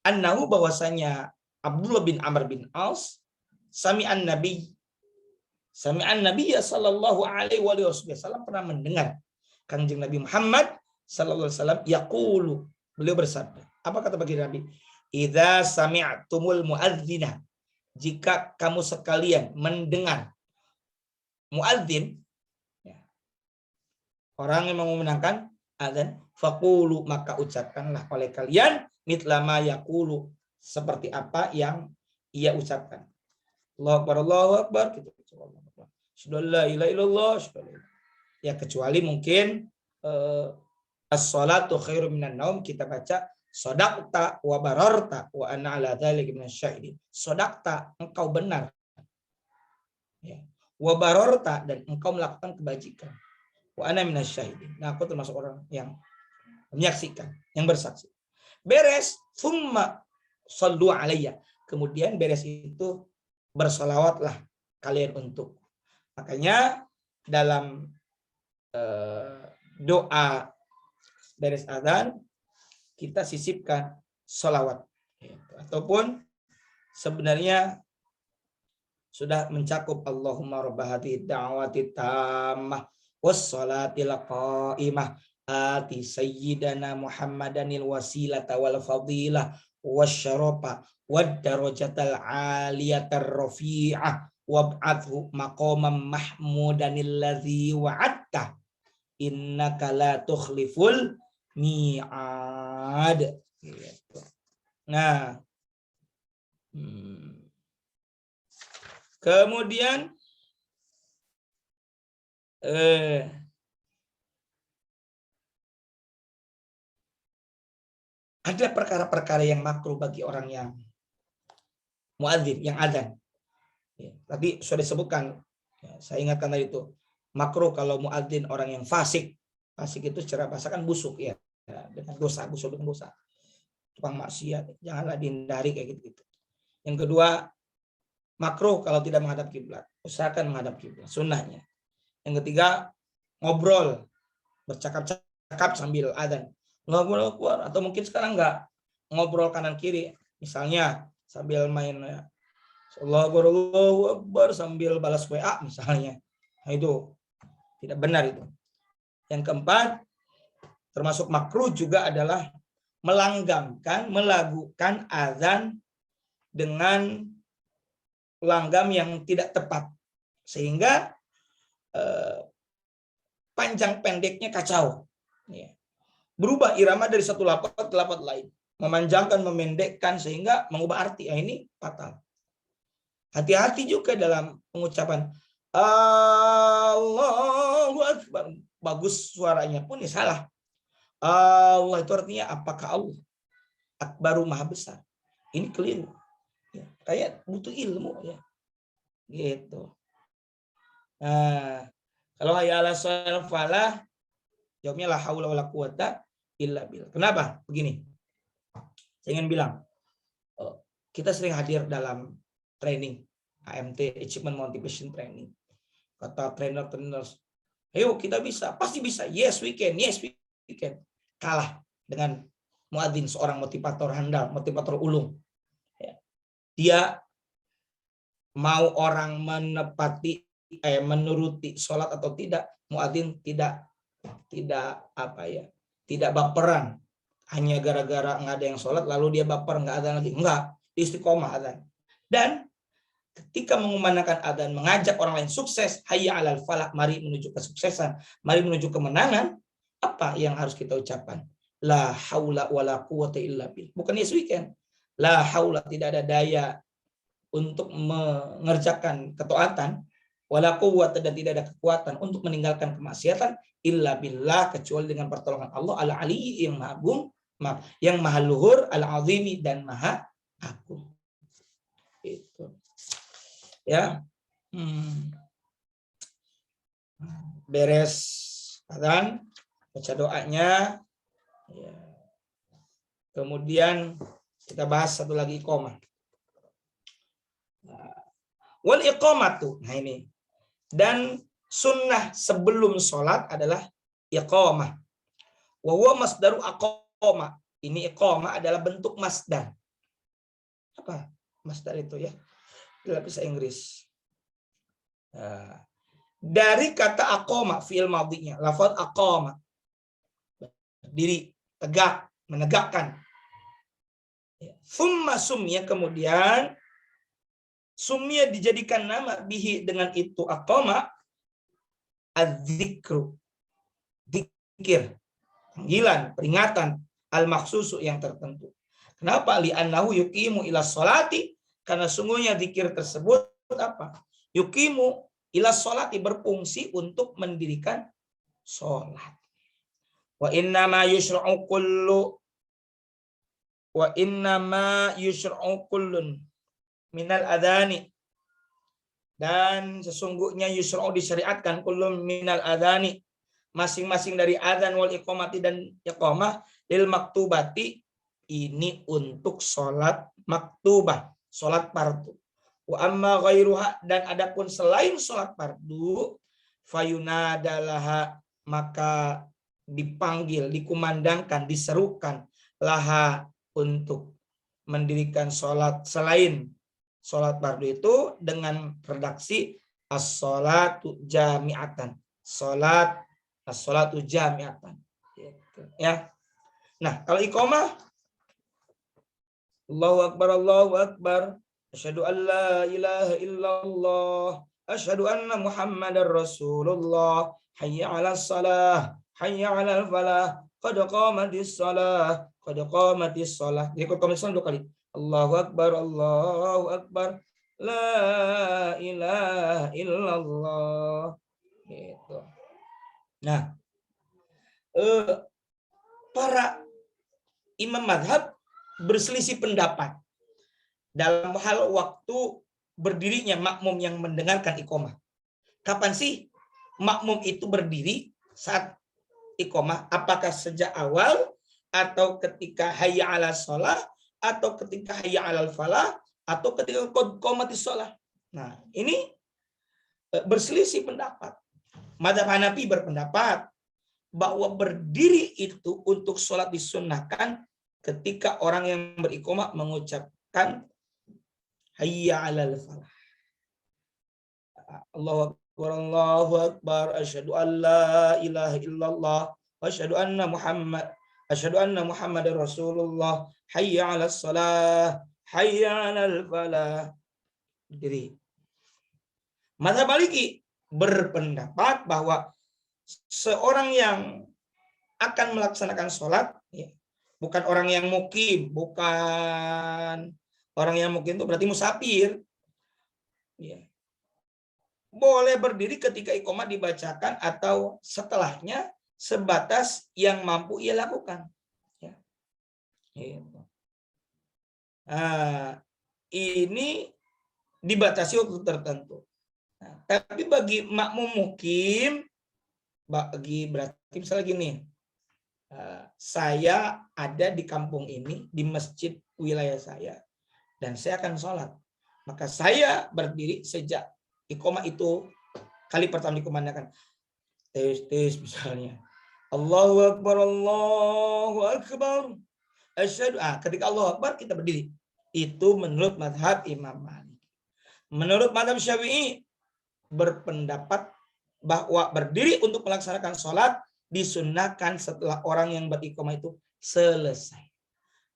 Annahu bahwasanya Abdullah bin Amr bin As sami'an Nabi sallallahu alaihi wasallam pernah mendengar Kanjeng Nabi Muhammad sallallahu alaihi wasallam yaqulu, beliau bersabda. Apa kata bagi Nabi? Idza sami'tumul muadzina, jika kamu sekalian mendengar muadzin, ya, orang yang mengumandangkan azan, faqulu, maka ucapkanlah oleh kalian mitlama yaqulu, seperti apa yang ia ucapkan. Allahu akbar, gitu. Syadallah ilaha illallah, ya kecuali mungkin as-salatu khairum minan naum, kita baca sodakta wa bararta wa ana ala dzalika minasyahidin. Sodakta, engkau benar. Ya. Wa bararta, dan engkau melakukan kebajikan. Wa ana minasyahidin. Nah, aku termasuk orang yang menyaksikan, yang bersaksi. Beres, thumma sallu alayya. Kemudian beres itu bersolawatlah kalian untuk. Makanya dalam doa beres adzan kita sisipkan sholawat, ataupun sebenarnya sudah mencakup Allahumma rabb hadhihi da'wati tammah wassalatil qa'imah ati sayyidana Muhammadanil wasilata wal fadilah wasyarafa wad darajatal aliyatar rafi'ah wab'athu maqamam mahmudanil ladzi wa'adta innaka la tukhliful mi'ad. Gitu. Nah, kemudian ada perkara-perkara yang makruh bagi orang yang muadzin, yang adzan. Ya, tadi sudah disebutkan, ya, saya ingatkan tadi itu makruh kalau muadzin orang yang fasik. Fasik itu secara bahasa kan busuk ya, dengan dosa, busuk dengan dosa, tukang maksiat, janganlah dihindari kayak gitu. Yang kedua, makruh kalau tidak menghadap kiblat, usahakan menghadap kiblat, sunnahnya. Yang ketiga, ngobrol, bercakap-cakap sambil adzan, ngobrol keluar, atau mungkin sekarang enggak, ngobrol kanan kiri, misalnya sambil main Allahu Akbar sambil balas WA misalnya, nah, itu tidak benar itu. Yang keempat, termasuk makruh juga adalah melanggamkan, melakukan azan dengan langgam yang tidak tepat, sehingga panjang pendeknya kacau. Ya. Berubah irama dari satu lafaz ke lafaz lain, memanjangkan, memendekkan, sehingga mengubah arti. Ini fatal. Hati-hati juga dalam pengucapan Allahu Akbar. Bagus suaranya pun ya salah. Allah itu artinya apakah Allah? Akbaru maha besar. Ini keliru. Ya, kayak butuh ilmu ya. Gitu. Nah, kalau hayya 'alas shalah falah, jawabnya la haula wala quwata illa billah. Kenapa? Begini. Saya ingin bilang, kita sering hadir dalam training AMT, Achievement Motivation Training. Kata trainer-trainer, ayo kita bisa, pasti bisa. Yes we can, yes we can. Kalah dengan muadzin, seorang motivator handal, motivator ulung. Dia mau orang menuruti sholat atau tidak, muadzin tidak baperan. Hanya gara-gara nggak ada yang sholat lalu dia baper, nggak ada lagi. Enggak, istiqomah adzan. Dan ketika mengumandangkan adzan, mengajak orang lain sukses, hayya 'alal falah, mari menuju kesuksesan, mari menuju kemenangan, apa yang harus kita ucapkan? La haula wala quwata illa billah. Bukan yes we can. La haula, tidak ada daya untuk mengerjakan ketaatan, wala quwwata, dan tidak ada kekuatan untuk meninggalkan kemaksiatan, illa billah, kecuali dengan pertolongan Allah al-ali, yang maha agung, yang maha luhur, al-azimi, dan maha agung. Itu. Ya. Beres adzan, baca doanya. Ya. Kemudian kita bahas satu lagi iqamah. Wal iqamatu. Nah ini. Dan sunnah sebelum sholat adalah iqamah. Wa huwa masdaru aqama. Ini iqamah adalah bentuk masdar. Apa masdar itu ya? Dalam bahasa Inggris. Dari kata aqama, fi'il madhinya, lafaz aqama. Berdiri, tegak, menegakkan. Thumma sumya, kemudian sumya dijadikan nama bihi, dengan itu aqama, adzikru, zikir, panggilan, peringatan, al-makhsusu, yang tertentu. Kenapa? Li'annahu yuqimu ila sholati, karena sungguhnya zikir tersebut apa? Yuqimu ila sholati, berfungsi untuk mendirikan sholat. Wa innama yushra'u kullun minal adhani, dan sesungguhnya yusra'u, disyariatkan, kullum minal adhani, masing-masing dari adzan, wal iqamati, dan iqamah, lil maktubati, ini untuk sholat maktubah, sholat fardu. Wa amma ghairuha, dan adapun selain sholat fardu, fayunadalaha, maka dipanggil, dikumandangkan, diserukan laha untuk mendirikan sholat selain sholat fardu itu dengan redaksi as-sholatu jami'atan. As-sholatu jami'atan. Gitu, ya. Nah, kalau iqamah Allahu Akbar, Allahu Akbar. Asyhadu an la ilaha illallah. Asyhadu anna Muhammadar Rasulullah. Hayya 'alas shalah, hayya 'alal falah. Qad qamatis shalah, qad qamatis shalah. Jadi qad qamatis shalah 2 kali. Allahu Akbar, Allahu Akbar. La ilaha illallah. Gitu. Nah, para imam mazhab berselisih pendapat dalam hal waktu berdirinya makmum yang mendengarkan iqamah. Kapan sih makmum itu berdiri saat iqamah? Apakah sejak awal atau ketika hayya 'alas shalah atau ketika hayya 'alal falah atau ketika qad qamatis shalah? Nah, ini berselisih pendapat. Mazhab Hanafi berpendapat bahwa berdiri itu untuk sholat disunnahkan ketika orang yang beriqamah mengucapkan hayya 'alal falah. Allahu Akbar, Allahu Akbar, asyhadu an la ilaha illallah, asyhadu anna Muhammadar Rasulullah, hayya 'alas shalah, hayya 'alal falah. Berdiri. Mazhab Maliki berpendapat bahwa seorang yang akan melaksanakan sholat, ya, bukan orang yang mukim, bukan orang yang mukim itu berarti musafir, ya, boleh berdiri ketika iqamah dibacakan atau setelahnya sebatas yang mampu ia lakukan. Ya. Nah, ini dibatasi waktu tertentu. Nah, tapi bagi makmum mukim, berarti misalnya gini, saya ada di kampung ini, di masjid wilayah saya, dan saya akan sholat. Maka saya berdiri sejak iqamah itu kali pertama dikumandangkan. Tes misalnya. Allahu Akbar, Allahu Akbar. Asyhadu. Ketika Allahu Akbar kita berdiri. Itu menurut mazhab Imam Malik. Menurut mazhab Syafi'i berpendapat bahwa berdiri untuk melaksanakan sholat disunnahkan setelah orang yang beriqamah itu selesai.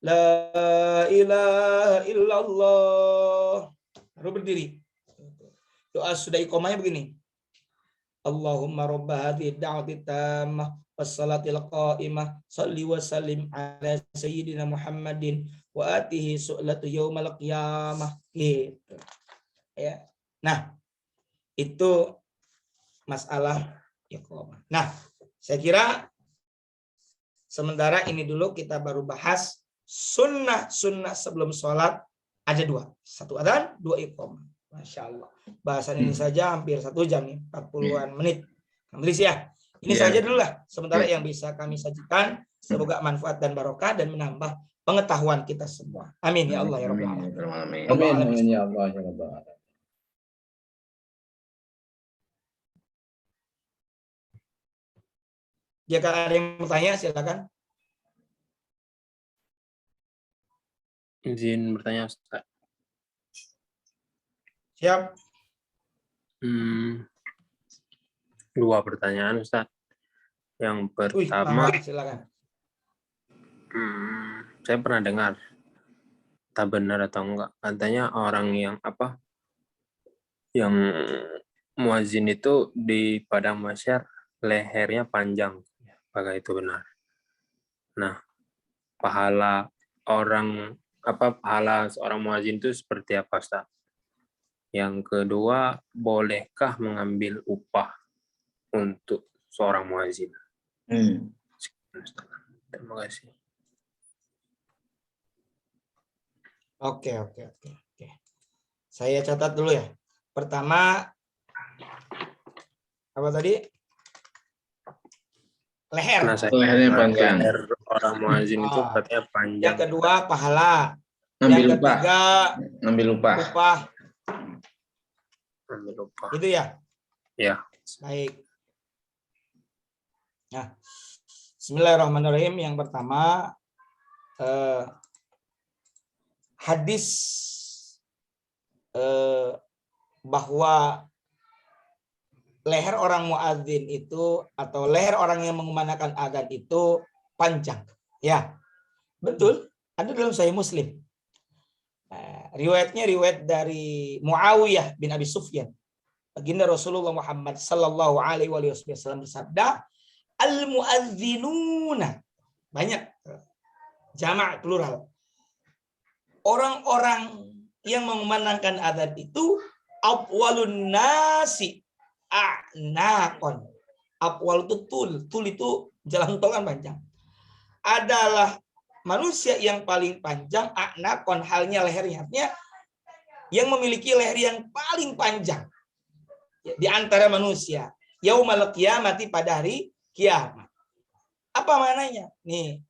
La ilaha illallah. Baru berdiri. Doa sudah iqamahnya begini. Allahumma robba hadhihi da'wati tammah wassalatil qa'imah salli wa sallim ala sayyidina Muhammadin wa atihi su'latu yaumal qiyamah. Gitu. Ya. Nah, itu masalah iqamah. Nah, saya kira sementara ini dulu kita baru bahas sunnah sebelum sholat ada 2. 1 adzan, 2 iqamah. Masya Allah. Bahasan ini saja hampir 1 jam nih, 40-an menit. Tulis ya. Ini saja dulu lah sementara yang bisa kami sajikan. Semoga manfaat dan barokah dan menambah pengetahuan kita semua. Amin ya Allah ya Rabbal alamin. Amin ya Allah ya Rabbal alamin. Jika ada yang bertanya silakan. Izin bertanya Ustaz. Siap. 2 pertanyaan Ustaz. Yang pertama, silakan. Saya pernah dengar, tak benar atau enggak, katanya orang yang yang muazin itu di padang mahsyar lehernya panjang. Apakah itu benar? Nah, pahala seorang muazin itu seperti apa, Ustaz? Yang kedua, bolehkah mengambil upah untuk seorang muazin? Terima kasih. Oke. Saya catat dulu ya. Pertama, apa tadi? Leher. Lehernya panjang. Leher orang muazin itu katanya panjang. Yang kedua, pahala. Ngambil Yang ketiga, ngambil upah. Ngambil upah. Itu ya? Ya. Baik. Nah, Bismillahirrahmanirrahim. Yang pertama, hadis bahwa leher orang muadzin itu atau leher orang yang mengumandangkan adzan itu panjang. Ya, betul. Ada dalam Sahih Muslim. Riwayatnya riwayat dari Muawiyah bin Abi Sufyan. Baginda Rasulullah Muhammad sallallahu alaihi wasallam bersabda, al-muadzinuna, banyak, jamak plural. Orang-orang yang mengumandangkan adzan itu awwalun nasi a'naqon. Awwal itu tul itu jalan tol kan panjang. Adalah manusia yang paling panjang, a'naqon halnya lehernya, artinya yang memiliki leher yang paling panjang di antara manusia. Yaumal qiyamati, pada hari kiamat. Apa maknanya? Nih,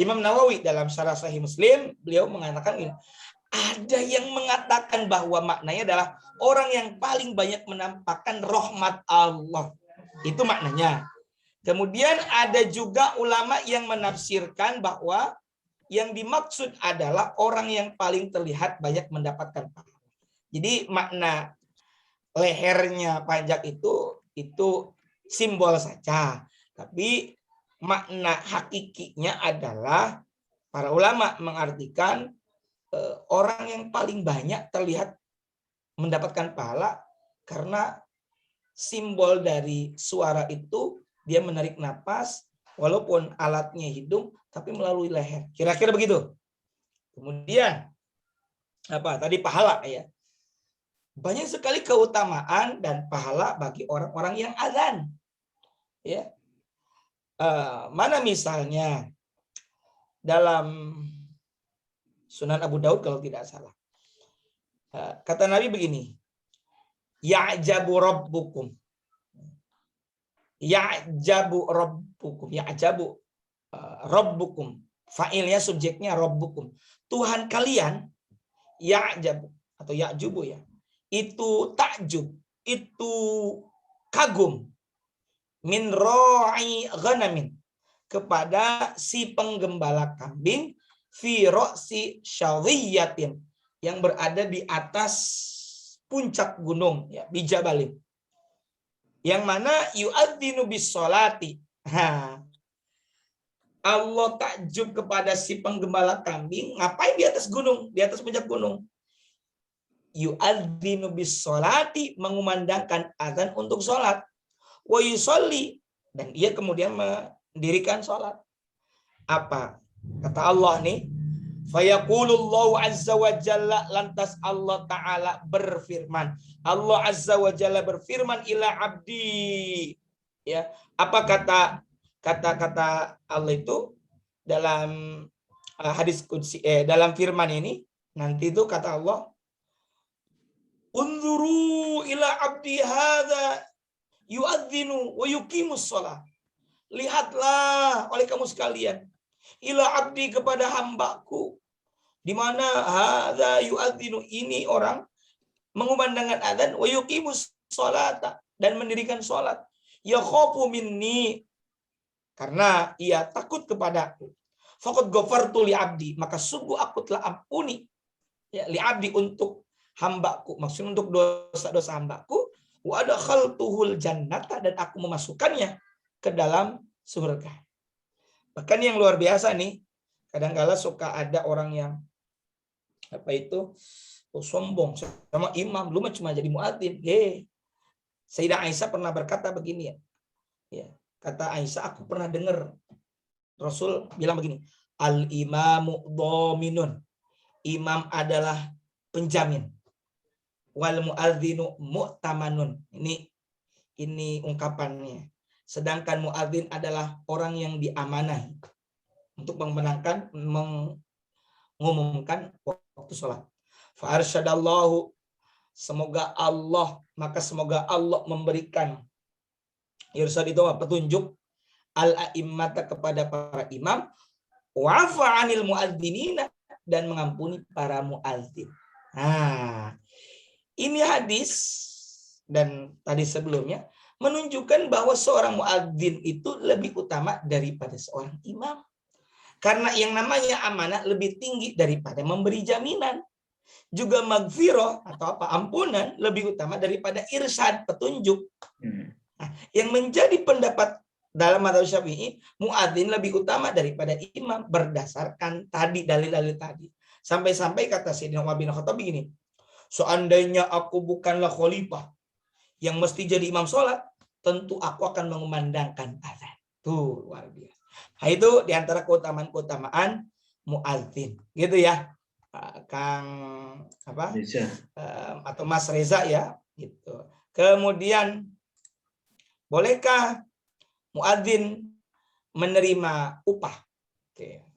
Imam Nawawi dalam Syarah Sahih Muslim, beliau mengatakan ini. Ada yang mengatakan bahwa maknanya adalah orang yang paling banyak menampakkan rahmat Allah. Itu maknanya. Kemudian ada juga ulama yang menafsirkan bahwa yang dimaksud adalah orang yang paling terlihat banyak mendapatkan pahala. Jadi makna lehernya panjang itu simbol saja. Tapi makna hakikinya adalah para ulama mengartikan orang yang paling banyak terlihat mendapatkan pahala karena simbol dari suara itu dia menarik napas walaupun alatnya hidung tapi melalui leher. Kira-kira begitu. Kemudian apa? Tadi pahala ya. Banyak sekali keutamaan dan pahala bagi orang-orang yang azan. Ya. Mana misalnya dalam Sunan Abu Daud kalau tidak salah. Kata Nabi begini. Ya'jabu rabbukum. Ya'jabu rabbukum. Ya'jabu rabbukum. Fa'ilnya, subjeknya rabbukum. Tuhan kalian, ya'jabu atau ya'jubu ya. Itu takjub, itu kagum. Min ra'i ghanamin. Kepada si penggembala kambing fi ra'si syadhiyatin, yang berada di atas puncak gunung ya, bijabalin, yang mana yu'adzinu bis sholati. Allah takjub kepada si penggembala kambing, ngapain di atas gunung, di atas puncak gunung? Yu'adzinu bis sholati, mengumandangkan azan untuk sholat. Wa yusolli, dan ia kemudian mendirikan sholat. Apa kata Allah nih? Fayaqulullahu azza wa jalla, lantas Allah Ta'ala berfirman. Allah azza wa jalla berfirman ila abdi. Ya, apa kata Allah itu dalam hadis qudsi, dalam firman ini nanti itu kata Allah, unzuru ila abdi hadza yu'adzinu wa yuqimus shalah. Lihatlah oleh kamu sekalian, ila abdi, kepada hambaku, di mana hadza yu'adzinu, ini orang mengumandangkan adzan, wa yuqimus sholata, dan mendirikan salat, yakhafu minni, karena ia takut kepadaku, faqad ghafartu li abdi, maka sungguh aku telah ampuni ya li abdi, untuk hambaku, maksudnya untuk dosa-dosa hambaku, wa adkhaltuhul jannata, dan aku memasukkannya ke dalam surga. Bahkan yang luar biasa nih, kadang-kala suka ada orang yang sombong sama imam, lu mah cuma jadi muadzin. Sayyidah Aisyah pernah berkata begini ya. Kata Aisyah, aku pernah dengar Rasul bilang begini, al imamu dhaminun, imam adalah penjamin, wal muadzinu mu'tamanun, ini ungkapannya. Sedangkan muadzin adalah orang yang diamanahi untuk mengumumkan waktu sholat. Fa arsyadallahu, semoga Allah memberikan irsad itu petunjuk al-a'immata, kepada para imam, wa'afa 'anil muadzinina, dan mengampuni para muadzin. Nah, ini hadis dan tadi sebelumnya menunjukkan bahwa seorang muadzin itu lebih utama daripada seorang imam. Karena yang namanya amanah lebih tinggi daripada memberi jaminan. Juga magfirah atau ampunan lebih utama daripada irsyad, petunjuk. Nah, yang menjadi pendapat dalam mazhab Syafi'i, muadzin lebih utama daripada imam berdasarkan tadi dalil-dalil tadi. Sampai-sampai kata Sayyidina Umar bin Khattab begini, seandainya aku bukanlah khalifah yang mesti jadi imam sholat, tentu aku akan mengumandangkan azan. Tuh, luar biasa. Nah, itu diantara keutamaan-keutamaan muadzin, gitu ya, Kang apa? Atau Mas Reza ya, gitu. Kemudian, bolehkah muadzin menerima upah? Oke.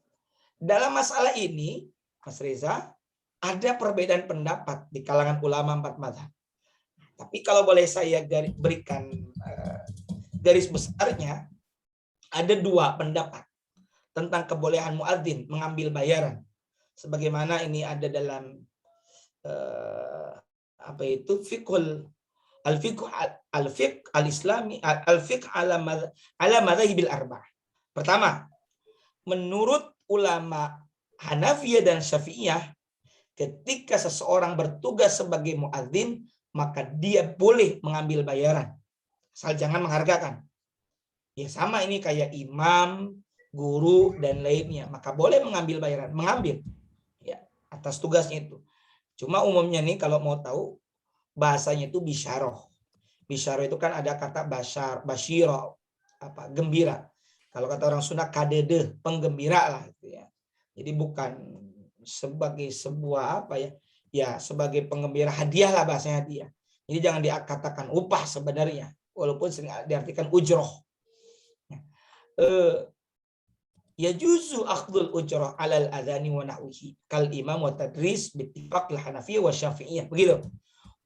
Dalam masalah ini, Mas Reza, ada perbedaan pendapat di kalangan ulama 4 mazhab. Tapi kalau boleh saya berikan garis besarnya, ada 2 pendapat tentang kebolehan muadzin mengambil bayaran. Sebagaimana ini ada dalam al-fiqh al-islami, al-fiqh ala madzahibil arba'ah. Pertama, menurut ulama Hanafiyah dan Syafi'iyah, ketika seseorang bertugas sebagai muadzin, maka dia boleh mengambil bayaran. Asal jangan menghargakan. Ya sama ini kayak imam, guru, dan lainnya. Maka boleh mengambil bayaran. Mengambil. Ya, atas tugasnya itu. Cuma umumnya nih kalau mau tahu, bahasanya itu bisyarah. Bisyarah itu kan ada kata basyirah, gembira. Kalau kata orang Sunda kadede, penggembira lah gitu ya. Jadi bukan sebagai sebuah ya sebagai penggembira, hadiah lah bahasanya hadiah. Jadi jangan dikatakan upah sebenarnya, walaupun sering diartikan ujroh. Ya juzu akhdul ujroh alal adhani wa nahwihi kal imam wa tadris bittifaq al-Hanafiyah wa Syafi'iyah. Begitu.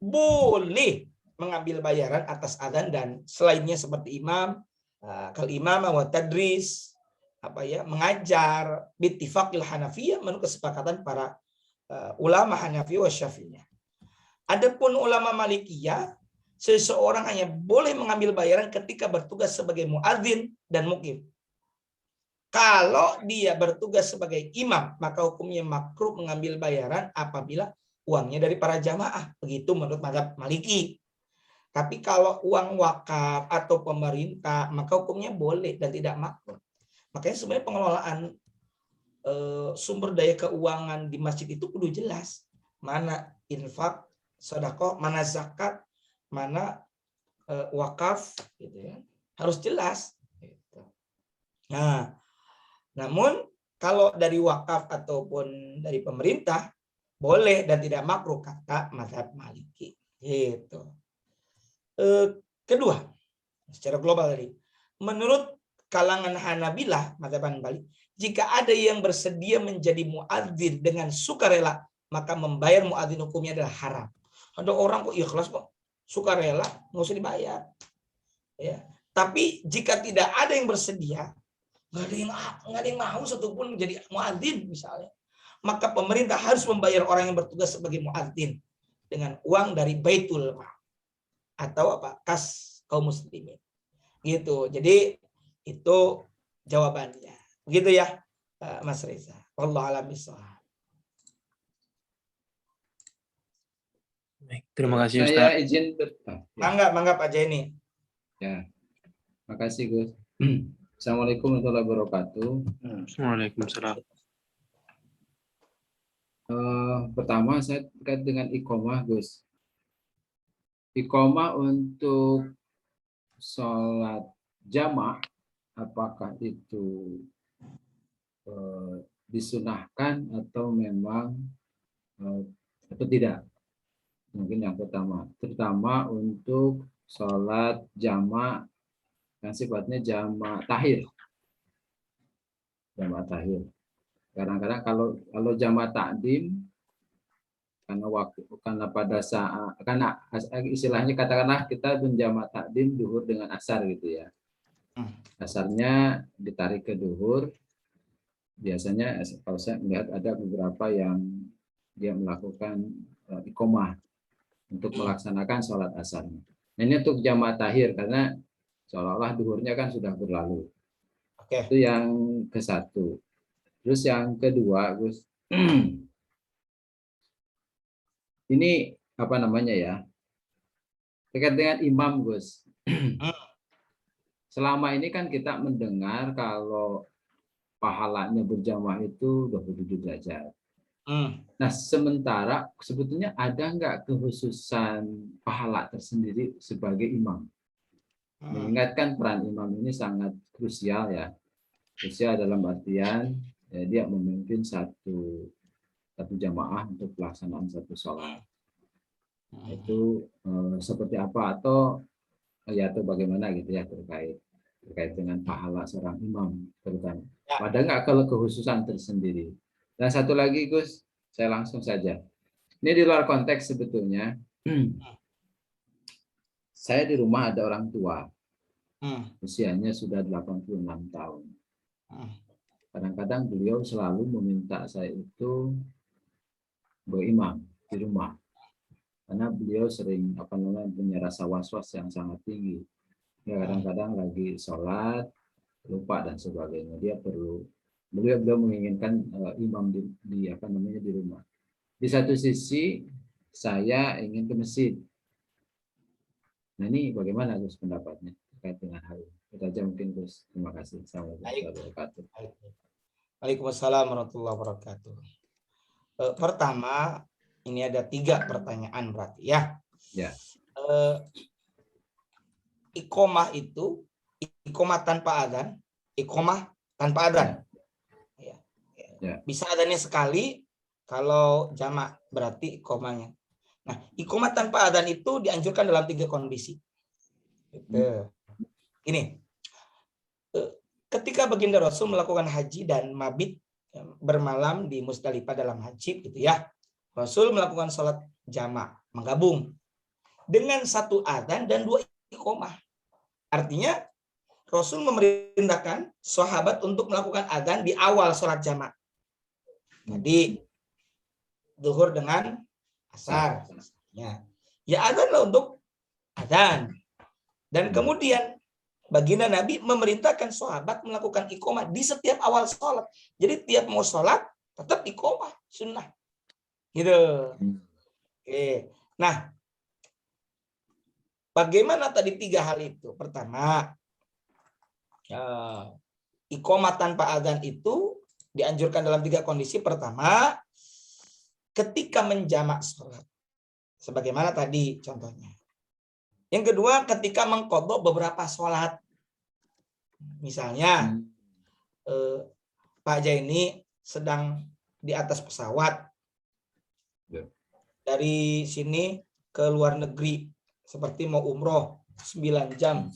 Boleh mengambil bayaran atas adzan dan selainnya seperti imam, kal imam wa tadris, mengajar bittifaqil Hanafiyah, menurut kesepakatan para ulama Hanafi wa Syafi'iyah. Adapun ulama Malikiyah, seseorang hanya boleh mengambil bayaran ketika bertugas sebagai muadzin dan muqim. Kalau dia bertugas sebagai imam, maka hukumnya makruh mengambil bayaran apabila uangnya dari para jamaah. Begitu menurut mazhab Maliki. Tapi kalau uang wakaf atau pemerintah, maka hukumnya boleh dan tidak makruh. Makanya sebenarnya pengelolaan sumber daya keuangan di masjid itu kudu jelas. Mana infak, sedekah, mana zakat, mana wakaf, gitu ya. Harus jelas. Gitu. Nah, namun kalau dari wakaf ataupun dari pemerintah boleh dan tidak makruh kata mazhab Maliki. Gitu. Kedua, secara global tadi, menurut kalangan Hanabilah, mazhab Hanbali, jika ada yang bersedia menjadi muadzin dengan sukarela, maka membayar muadzin hukumnya adalah haram. Ada orang kok ikhlas kok, sukarela, nggak usah dibayar. Ya. Tapi jika tidak ada yang bersedia, nggak ada yang mau satupun menjadi muadzin misalnya, maka pemerintah harus membayar orang yang bertugas sebagai muadzin dengan uang dari Baitul Mal atau kas kaum muslimin. Gitu. Jadi itu jawabannya. Begitu ya, Mas Reza. Wallahu a'lam bishawab. Baik, terima kasih Ustaz. Saya izin Mangga Pak Jeni. Ya. Makasih Gus. Assalamualaikum warahmatullahi wabarakatuh. Waalaikumsalam. Pertama saya terkait dengan iqomah Gus. Iqomah untuk sholat jamaah, apakah itu disunahkan atau memang atau tidak? Mungkin yang pertama, terutama untuk sholat jamaah yang sifatnya jamaah tahir. Jamaah tahir. Kadang-kadang kalau jamaah takdim, karena pada saat, karena istilahnya katakanlah kita menjamaah takdim duhur dengan asar gitu ya. Asarnya ditarik ke duhur. Biasanya kalau saya melihat ada beberapa yang dia melakukan iqomah untuk melaksanakan sholat asar. Nah, ini untuk jamaah takhir karena seolah-olah duhurnya kan sudah berlalu. Oke. Itu yang ke satu. Terus yang kedua, Gus, ini apa namanya ya? Terkait dengan imam, Gus. Selama ini kan kita mendengar kalau pahalanya berjamaah itu 27 derajat. Nah, sementara sebetulnya ada nggak kekhususan pahala tersendiri sebagai imam? Mengingatkan peran imam ini sangat krusial ya. Krusial dalam artian ya, dia memimpin satu jamaah untuk pelaksanaan satu sholat. Itu seperti apa atau bagaimana gitu ya terkait dengan pahala seorang imam terutama. Ada nggak kalau kekhususan tersendiri? Dan satu lagi Gus, saya langsung saja. Ini di luar konteks sebetulnya. Saya di rumah ada orang tua. Usianya sudah 86 tahun. Kadang-kadang beliau selalu meminta saya itu berimam di rumah. Karena beliau sering punya rasa was-was yang sangat tinggi. Ya, kadang-kadang lagi sholat, lupa dan sebagainya. Beliau menginginkan imam di rumah. Di satu sisi saya ingin ke masjid. Nah, ini bagaimana Gus pendapatnya terkait dengan hal ini? Itu aja mungkin Gus. Terima kasih. Assalamualaikum warahmatullahi wabarakatuh. Waalaikumsalam warahmatullahi wabarakatuh. Pertama, ini ada 3 pertanyaan berarti ya. Ya. Iqomah itu iqomah tanpa adzan, iqomah tanpa adzan. Ya. Bisa adzannya sekali, kalau jamak berarti iqomahnya. Nah, iqomah tanpa adzan itu dianjurkan dalam 3 kondisi. Ini, ketika baginda Rasul melakukan haji dan mabit bermalam di Musdalifah dalam haji, gitu ya. Rasul melakukan sholat jamak, menggabung dengan 1 adzan dan 2 iqomah. Artinya Rasul memerintahkan sahabat untuk melakukan adzan di awal sholat jamak. Jadi zuhur dengan asar. Ya adzanlah untuk adzan. Dan kemudian baginda Nabi memerintahkan sahabat melakukan iqomah di setiap awal sholat. Jadi tiap mau sholat tetap iqomah sunnah. Gitu. Oke. Nah, bagaimana tadi 3 hal itu? Pertama, iqomah tanpa adzan itu dianjurkan dalam 3 kondisi. Pertama, ketika menjamak sholat. Sebagaimana tadi contohnya. Yang kedua, ketika mengqadha beberapa sholat. Misalnya, Pak Jaini sedang di atas pesawat. Dari sini ke luar negeri. Seperti mau umroh 9 jam.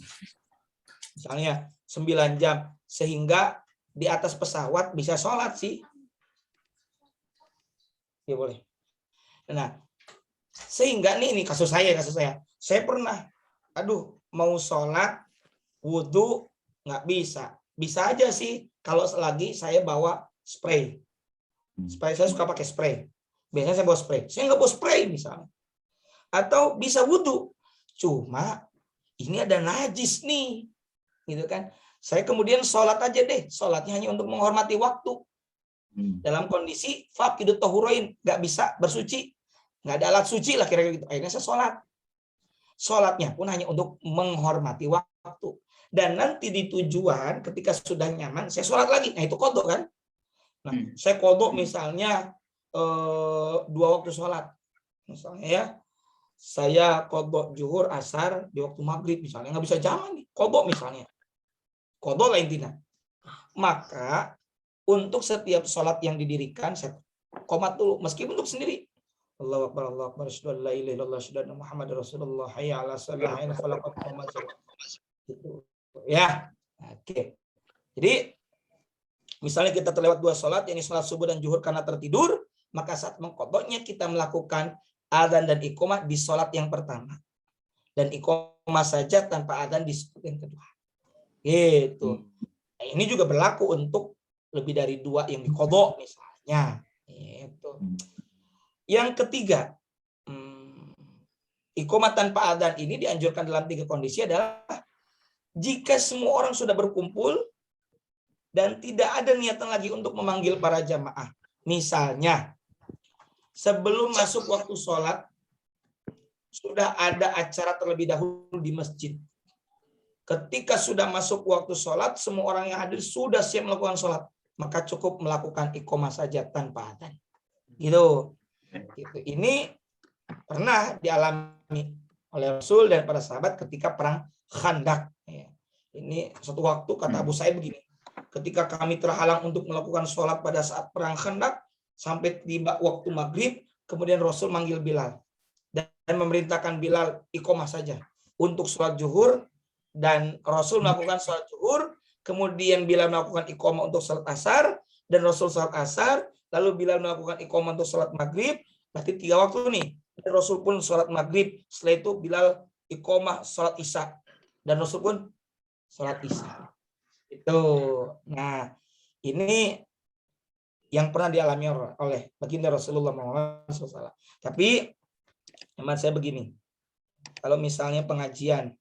Misalnya 9 jam. Sehingga di atas pesawat bisa sholat sih. Ya boleh. Nah, sehingga ini kasus saya. Saya pernah, mau sholat, wudhu, nggak bisa. Bisa aja sih kalau selagi saya bawa spray. Saya suka pakai spray. Biasanya saya bawa spray. Saya nggak bawa spray misalnya. Atau bisa wudhu. Cuma ini ada najis nih. Gitu kan. Saya kemudian sholat aja deh. Sholatnya hanya untuk menghormati waktu. Dalam kondisi faqidut tahurain, nggak bisa bersuci. Nggak ada alat suci lah kira-kira gitu. Akhirnya saya sholat. Sholatnya pun hanya untuk menghormati waktu. Dan nanti di tujuan ketika sudah nyaman, saya sholat lagi. Nah itu qadha kan. Nah, saya qadha misalnya 2 waktu sholat. Misalnya ya, saya qadha zuhur, asar di waktu maghrib misalnya. Nggak bisa jalan nih. Qadha misalnya. Qadha lah intinya. Maka untuk setiap sholat yang didirikan, saya qomat dulu. Meskipun untuk sendiri. Allahu Akbar, Allahu Akbar, asyhadu an la ilaha illallah, asyhadu anna Muhammadar Rasulullah, hayya 'alas shalah, hayya 'alal falah, qad qamat shalah. Gitu. Ya. Oke. Jadi misalnya kita terlewat 2 sholat, yakni sholat subuh dan zuhur karena tertidur, maka saat mengqadhanya kita melakukan adzan dan iqomah di sholat yang pertama. Dan iqomah saja tanpa adzan di sholat yang kedua. Gitu. Nah, ini juga berlaku untuk lebih dari 2 yang diqadha misalnya. Gitu. Yang ketiga, Iqomah tanpa adzan ini dianjurkan dalam 3 kondisi adalah jika semua orang sudah berkumpul dan tidak ada niatan lagi untuk memanggil para jamaah. Misalnya, sebelum masuk waktu sholat, sudah ada acara terlebih dahulu di masjid. Ketika sudah masuk waktu sholat, semua orang yang hadir sudah siap melakukan sholat. Maka cukup melakukan iqomah saja tanpa adzan. Gitu. Ini pernah dialami oleh Rasul dan para sahabat ketika perang Khandaq. Ini suatu waktu kata Abu Sa'id begini, ketika kami terhalang untuk melakukan sholat pada saat perang Khandaq, sampai tiba waktu maghrib, kemudian Rasul manggil Bilal dan memerintahkan Bilal iqomah saja untuk sholat zuhur, dan Rasul melakukan sholat zuhur, kemudian Bilal melakukan iqomah untuk sholat asar, dan Rasul sholat asar, lalu Bilal melakukan iqomah untuk sholat maghrib. Berarti 3 waktu nih. Dan Rasul pun sholat maghrib, setelah itu Bilal iqomah sholat isya, dan Rasul pun sholat isya. Itu. Nah, ini yang pernah dialami oleh baginda Rasulullah SAW. Tapi hemat saya begini, kalau misalnya pengajian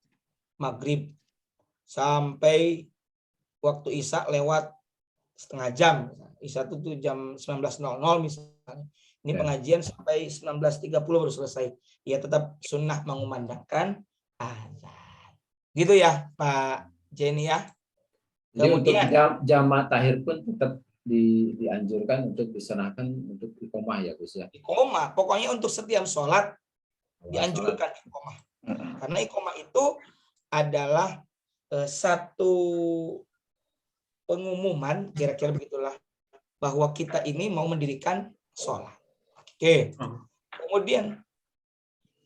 maghrib sampai waktu isya lewat setengah jam, isya itu jam 19.00 misalnya, ini pengajian sampai 19.30 baru selesai, ya tetap sunnah mengumandangkan azan. Gitu ya Pak Jenny ya. Kemudian untuk jamaah takhir pun tetap dianjurkan untuk disunahkan untuk iqomah ya Gus ya. Iqomah, pokoknya untuk setiap sholat dianjurkan iqomah. Karena iqomah itu adalah satu pengumuman, kira-kira begitulah, bahwa kita ini mau mendirikan sholat. Oke.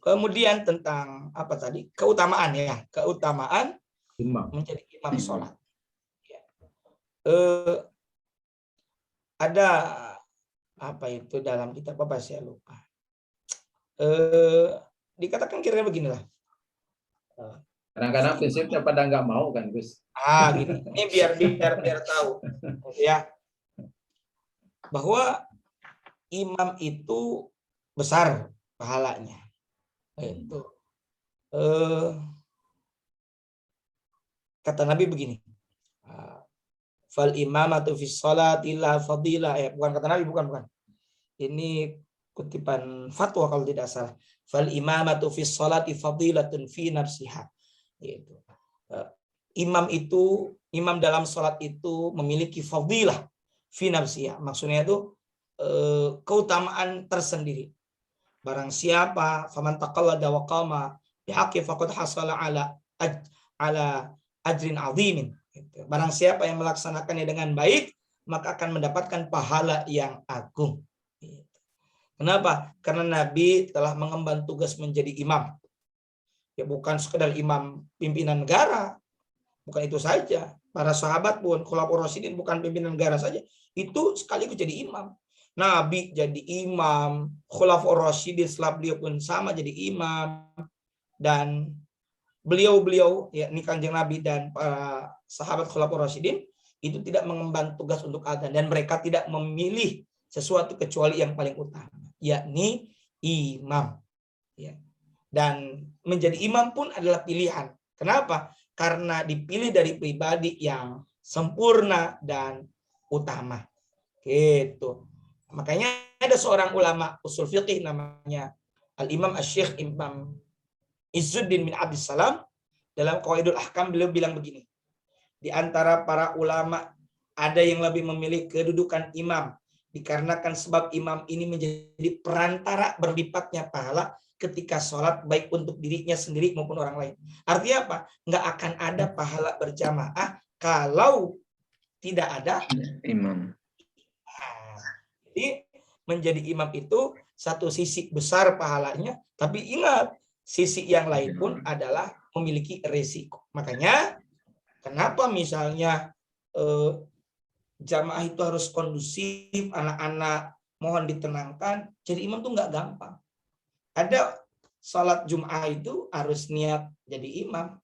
Kemudian tentang apa tadi? Keutamaan ya, keutamaan imam menjadi imam sholat. Ada apa itu dalam kitab apa saya lupa. Dikatakan kira-kira beginilah. Kadang-kadang prinsipnya pada nggak mau kan Gus. Gini. Ini biar tahu ya, bahwa imam itu besar pahalanya. Itu kata Nabi begini, fal imamatu fis sholati la fadilah. Bukan kata Nabi, bukan. Ini kutipan fatwa kalau tidak salah. Fal imamatu fis sholati fadilatun fi nafsiha. Gitu. Imam dalam sholat itu memiliki fadilah fi nafsiha. Maksudnya itu keutamaan tersendiri. Barang siapa faman taqallada wa qama bihaqqi faqad hasala ala ajrin azimin. Barang siapa yang melaksanakannya dengan baik, maka akan mendapatkan pahala yang agung. Kenapa? Karena Nabi telah mengemban tugas menjadi imam. Ya bukan sekedar imam pimpinan negara, bukan itu saja. Para sahabat pun, khulafaur rasyidin bukan pimpinan negara saja, itu sekaligus jadi imam. Nabi jadi imam, khulafaur rasyidin setelah beliau pun sama jadi imam, dan beliau ya ini Kanjeng Nabi dan para sahabat khulafaur rasyidin itu tidak mengemban tugas untuk adzan, dan mereka tidak memilih sesuatu kecuali yang paling utama, yakni imam. Ya. Dan menjadi imam pun adalah pilihan. Kenapa? Karena dipilih dari pribadi yang sempurna dan utama. Gitu. Makanya ada seorang ulama usul fiqih namanya Al-Imam Asy-Syaikh Imam Izzuddin bin Abdissalam. Dalam Qawaidul Ahkam beliau bilang begini. Di antara para ulama ada yang lebih memilih kedudukan imam, dikarenakan sebab imam ini menjadi perantara berlipatnya pahala ketika sholat, baik untuk dirinya sendiri maupun orang lain. Artinya apa? Nggak akan ada pahala berjamaah kalau tidak ada imam. Jadi menjadi imam itu satu sisi besar pahalanya, tapi ingat sisi yang lain pun adalah memiliki resiko. Makanya kenapa misalnya jamaah itu harus kondusif, anak-anak mohon ditenangkan. Jadi imam tuh nggak gampang. Ada sholat Jum'ah itu harus niat jadi imam,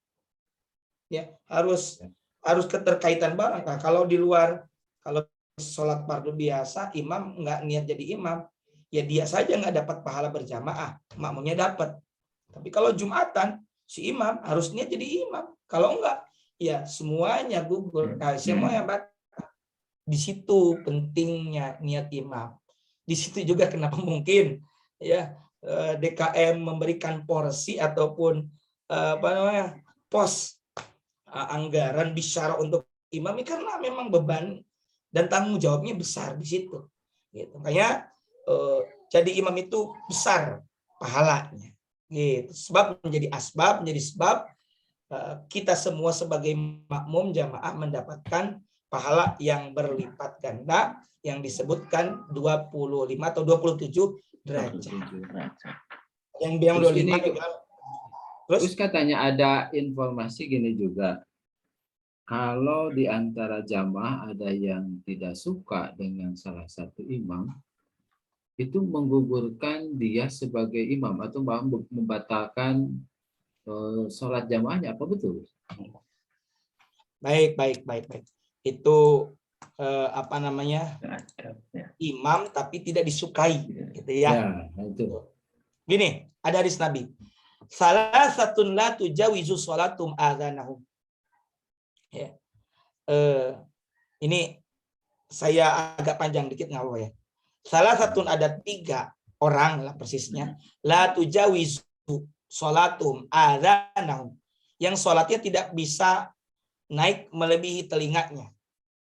ya harus keterkaitan barang. Nah, kalau di luar, kalau sholat fardu biasa, imam nggak niat jadi imam, ya dia saja nggak dapat pahala berjamaah, makmumnya dapat. Tapi kalau Jumatan, si imam harusnya jadi imam. Kalau enggak, ya semuanya gugur. Nah, semuanya batal. Di situ pentingnya niat imam. Di situ juga kenapa mungkin ya DKM memberikan porsi ataupun pos anggaran bisyara untuk imam ini karena memang beban dan tanggung jawabnya besar di situ. Gitu. Makanya jadi imam itu besar pahalanya. Gitu. Sebab menjadi sebab kita semua sebagai makmum jamaah mendapatkan pahala yang berlipat ganda yang disebutkan 25 atau 27 derajat. Yang bilang 25 terus katanya ada informasi gini juga. Kalau di antara jamaah ada yang tidak suka dengan salah satu imam, itu menggugurkan dia sebagai imam atau membatalkan sholat jamaahnya, apa betul? Baik. Itu imam tapi tidak disukai, gitu ya. Itu. Gini, ada hadis Nabi. Salah satun la tujawizu sholatum adzanahum. Ya. Ini saya agak panjang dikit nggak apa ya. Salah satu ada 3 orang lah persisnya. La tujawizu sholatum adzanahum. Yang sholatnya tidak bisa naik melebihi telinganya.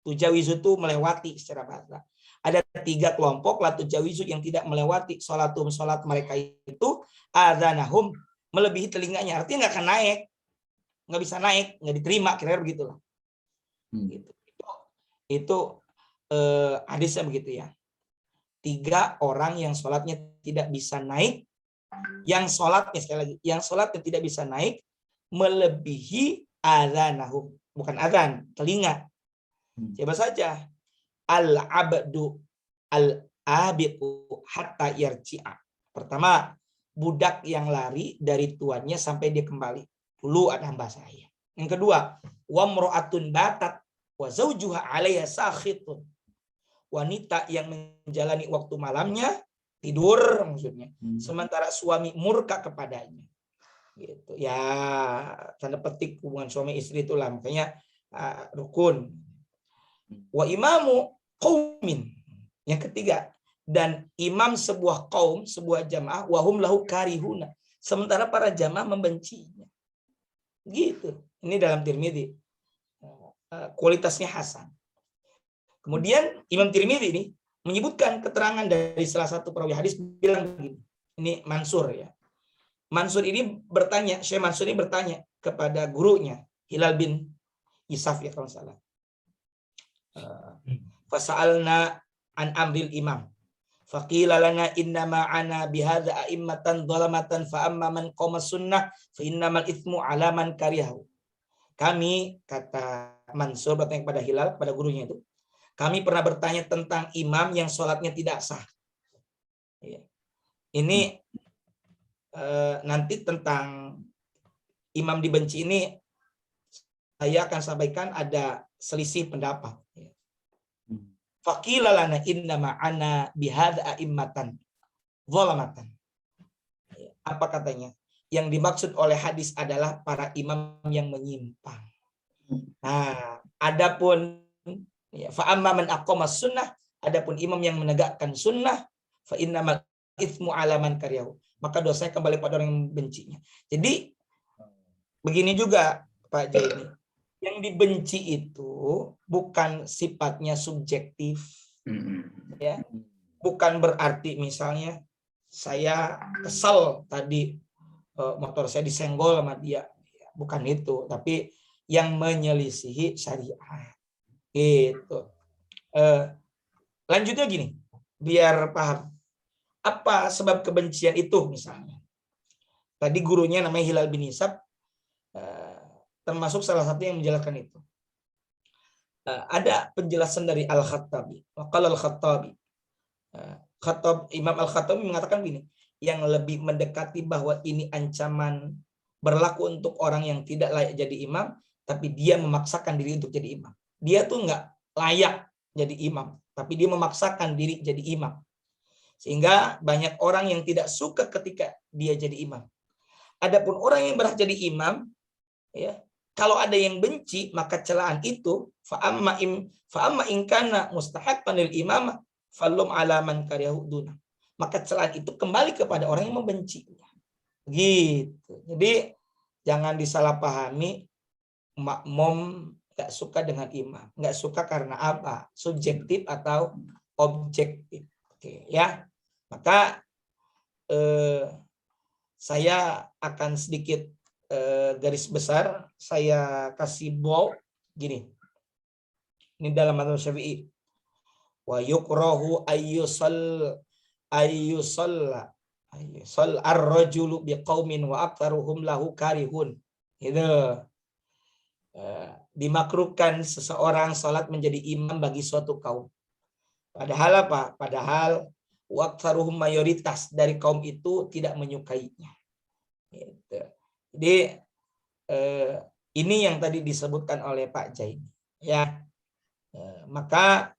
Tujawizu itu melewati secara bahasa. Ada 3 kelompok la tujawizu yang tidak melewati sholat mereka itu adzanahum melebihi telinganya. Artinya nggak akan naik, nggak bisa naik, nggak diterima, kira-kira begitulah. Gitu. Itu hadisnya begitu ya. 3 orang yang sholatnya tidak bisa naik, yang sholatnya sekali lagi, yang sholatnya tidak bisa naik melebihi adzanahum, bukan adzan, telinga. Siapa saja? Al-abdu al-abiqu hatta yarji'a. Pertama, budak yang lari dari tuannya sampai dia kembali. Dulu ada hamba saya. Yang kedua, wa mra'atun batat wa zawjuha 'alaiha sakhitun. Wanita yang menjalani waktu malamnya tidur maksudnya. Sementara suami murka kepadanya. Gitu. Ya, tanda petik hubungan suami istri itulah makanya rukun. Wa imamu qaumin. Yang ketiga, dan imam sebuah kaum, sebuah jamaah, wahum lahu karihuna. Sementara para jamaah membencinya. Gitu. Ini dalam Tirmidzi. Kualitasnya hasan. Kemudian Imam Tirmidzi ini menyebutkan keterangan dari salah satu perawi hadis bilang begini. Ini Mansur ya. Mansur ini bertanya, Syekh Mansur ini bertanya kepada gurunya Hilal bin Isaf ya kalau salah. Fasa'alna an amril imam. Faqila lana innama ana bihadza a'immatan dhalamatan fa amma man qama sunnah fa innamal itsmu ala man karihahu. Kami, kata Mansur bertanya kepada Hilal, kepada gurunya itu, kami pernah bertanya tentang imam yang sholatnya tidak sah. Ini nanti tentang imam dibenci ini saya akan sampaikan ada selisih pendapat. Faqila lana innama ana bihadza a'immatan dhalamatan. Apa katanya? Yang dimaksud oleh hadis adalah para imam yang menyimpang. Nah, adapun fa amma man aqama sunnah, adapun imam yang menegakkan sunnah, fa innamal itsmu ala man kariyahu. Maka dosanya kembali pada orang yang membencinya. Jadi begini juga Pak Jaini. Yang dibenci itu bukan sifatnya subjektif. Ya. Bukan berarti misalnya saya kesal tadi motor saya disenggol sama dia. Bukan itu, tapi yang menyelisihi syariat. Gitu. Lanjutnya gini, biar paham. Apa sebab kebencian itu misalnya? Tadi gurunya namanya Hilal bin Isab, termasuk salah satu yang menjelaskan itu. Ada penjelasan dari Al-Khattabi. Waqala Al-Khattabi. Imam Al-Khattabi mengatakan gini, yang lebih mendekati bahwa ini ancaman berlaku untuk orang yang tidak layak jadi imam, tapi dia memaksakan diri untuk jadi imam. Dia tuh nggak layak jadi imam, tapi dia memaksakan diri jadi imam. Sehingga banyak orang yang tidak suka ketika dia jadi imam. Adapun orang yang berhak jadi imam, ya, kalau ada yang benci, maka celaan itu fa amma in kana mustahaqqan lil imamah falum ala man kariyahu duna. Maka celaan itu kembali kepada orang yang membencinya. Gitu. Jadi jangan disalahpahami makmum nggak suka dengan imam. Nggak suka karena apa? Subjektif atau objektif. Oke, ya. Maka saya akan sedikit garis besar, saya kasih bold gini. Ini dalam mazhab Syafi'i. Wa yukrahu ayyusall ar-rajulu biqaumin wa aktsaruhum lahu karihun. Itu dimakruhkan seseorang salat menjadi imam bagi suatu kaum. Padahal apa? Padahal wa aktsaruhum mayoritas dari kaum itu tidak menyukainya. Gitu. Jadi ini yang tadi disebutkan oleh Pak Jaini, ya. Maka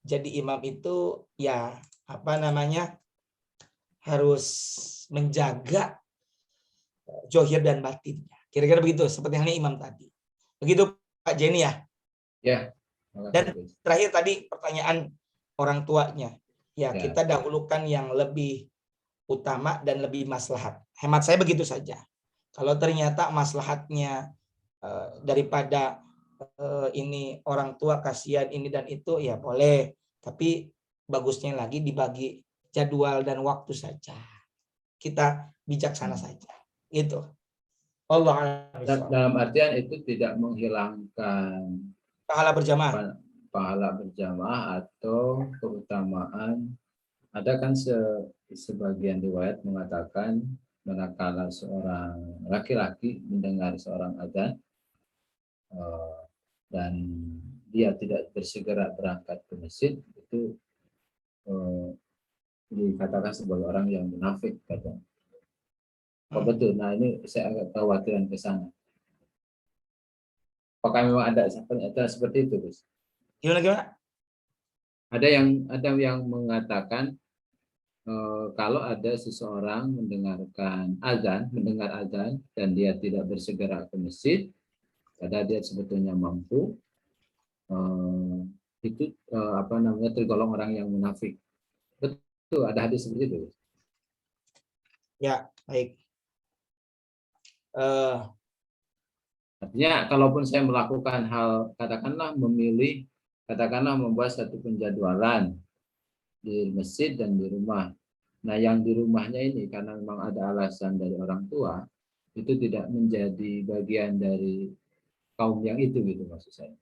jadi imam itu ya apa namanya harus menjaga zohir dan batinnya. Kira-kira begitu seperti halnya imam tadi. Begitu Pak Jaini ya. Ya. Dan terakhir tadi pertanyaan orang tuanya. Ya, kita dahulukan yang lebih utama dan lebih maslahat. Hemat saya begitu saja. Kalau ternyata maslahatnya daripada ini orang tua kasihan ini dan itu ya boleh, tapi bagusnya lagi dibagi jadwal dan waktu saja. Kita bijaksana saja. Gitu. Allah dalam artian itu tidak menghilangkan pahala berjamaah atau keutamaan. Ada kan sebagian riwayat mengatakan manakala seorang laki-laki mendengar seorang adzan dan dia tidak bersegera berangkat ke masjid, itu dikatakan sebagai orang yang munafik, katanya. Oh betul. Nah ini saya agak khawatiran ke sana. Apakah memang ada seperti itu, Gus? Gimana? Ada yang mengatakan kalau ada seseorang mendengar azan dan dia tidak bersegera ke masjid, padahal dia sebetulnya mampu, itu tergolong orang yang munafik. Betul, ada hadis seperti itu. Ya, baik. Artinya kalaupun saya melakukan hal, katakanlah membuat satu penjadwalan di masjid dan di rumah. Nah, yang di rumahnya ini karena memang ada alasan dari orang tua, itu tidak menjadi bagian dari kaum yang itu, gitu maksud saya.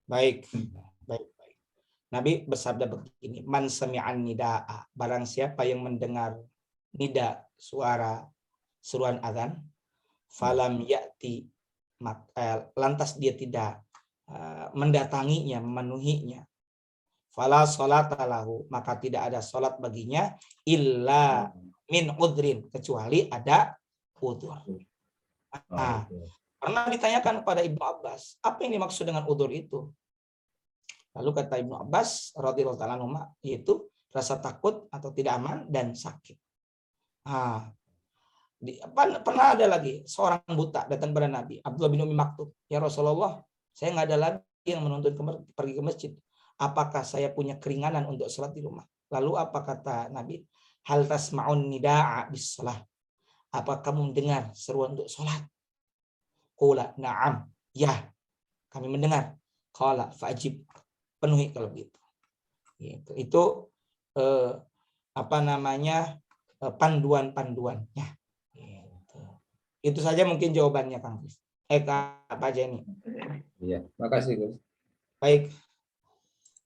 Baik. Nabi bersabda begini, man sami'an nida'a, barang siapa yang mendengar nida, suara seruan azan, falam ya'ti, lantas dia tidak mendatanginya, memenuhinya, fala sholata lahu, maka tidak ada salat baginya illa min udhrin, kecuali ada udzur. Nah, pernah ditanyakan kepada Ibnu Abbas, apa yang dimaksud dengan udzur itu? Lalu kata Ibnu Abbas radhiyallahu ta'ala anhu, yaitu rasa takut atau tidak aman dan sakit. Nah, pernah ada lagi seorang buta datang kepada Nabi, Abdullah bin Umi Maktub, ya Rasulullah, saya nggak ada lagi yang menuntut pergi ke masjid. Apakah saya punya keringanan untuk sholat di rumah? Lalu apa kata Nabi? Hal tasma'un nida'a bis shalah. Apa kamu mendengar seruan untuk sholat? Qula na'am. Ya, kami mendengar. Qala fa'ajib. Penuhi kalau begitu. Itu panduan-panduannya. Itu saja mungkin jawabannya, Kang Gus. Pak Jenny. Iya, makasih, Gus. Baik.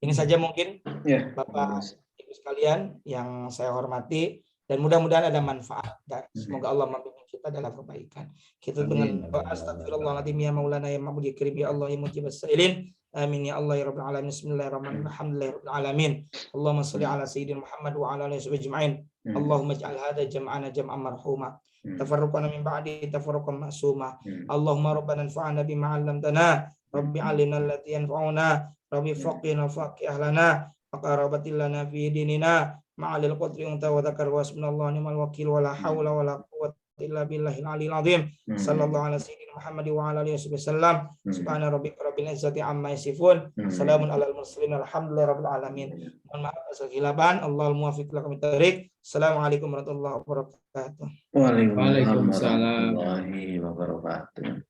Ini saja mungkin Ya, Bapak Ibu sekalian yang saya hormati, dan mudah-mudahan ada manfaat dan semoga Allah membimbing kita dalam kebaikan. Kita dengan astagfirullahaladzim ya maulana ya ma'budi karim ya Allah ya mujibas sa'ilin. Amin ya Allah ya rabbal alamin. Bismillahirrahmanirrahim. Alhamdulillahi rabbil alamin. Allahumma shalli ala sayyidina Muhammad wa ala alihi ajma'in. Allahumma ij'al hadha jam'ana jam'an marhuma. Tafarruqana min ba'di tafarruqan ma'suma. Allahumma rabbana anfa'na bima 'allamtana. Rabbi 'allimna allati yanfa'una. Rabbi faqina faqih lana. Aqarabatil lana fi dinina. Ma'alil qadri unta wa dzakar wa hasbunallahu ni'mal wakil wa la haula wa la quwwata illa billahil aliyil azim. Sallallahu ala sayyidina Muhammad wa ala alihi wasallam. Subhana rabbika rabbil izzati amma yasifun. Salamun alal mursalin. Alhamdulillahi rabbil alamin. Mohon maaf atas kekhilafan. Allahul muwaffiq ila aqwamit thoriq. Assalamualaikum warahmatullahi wabarakatuh. Waalaikumsalam Waalaikumsalam. warahmatullahi wabarakatuh.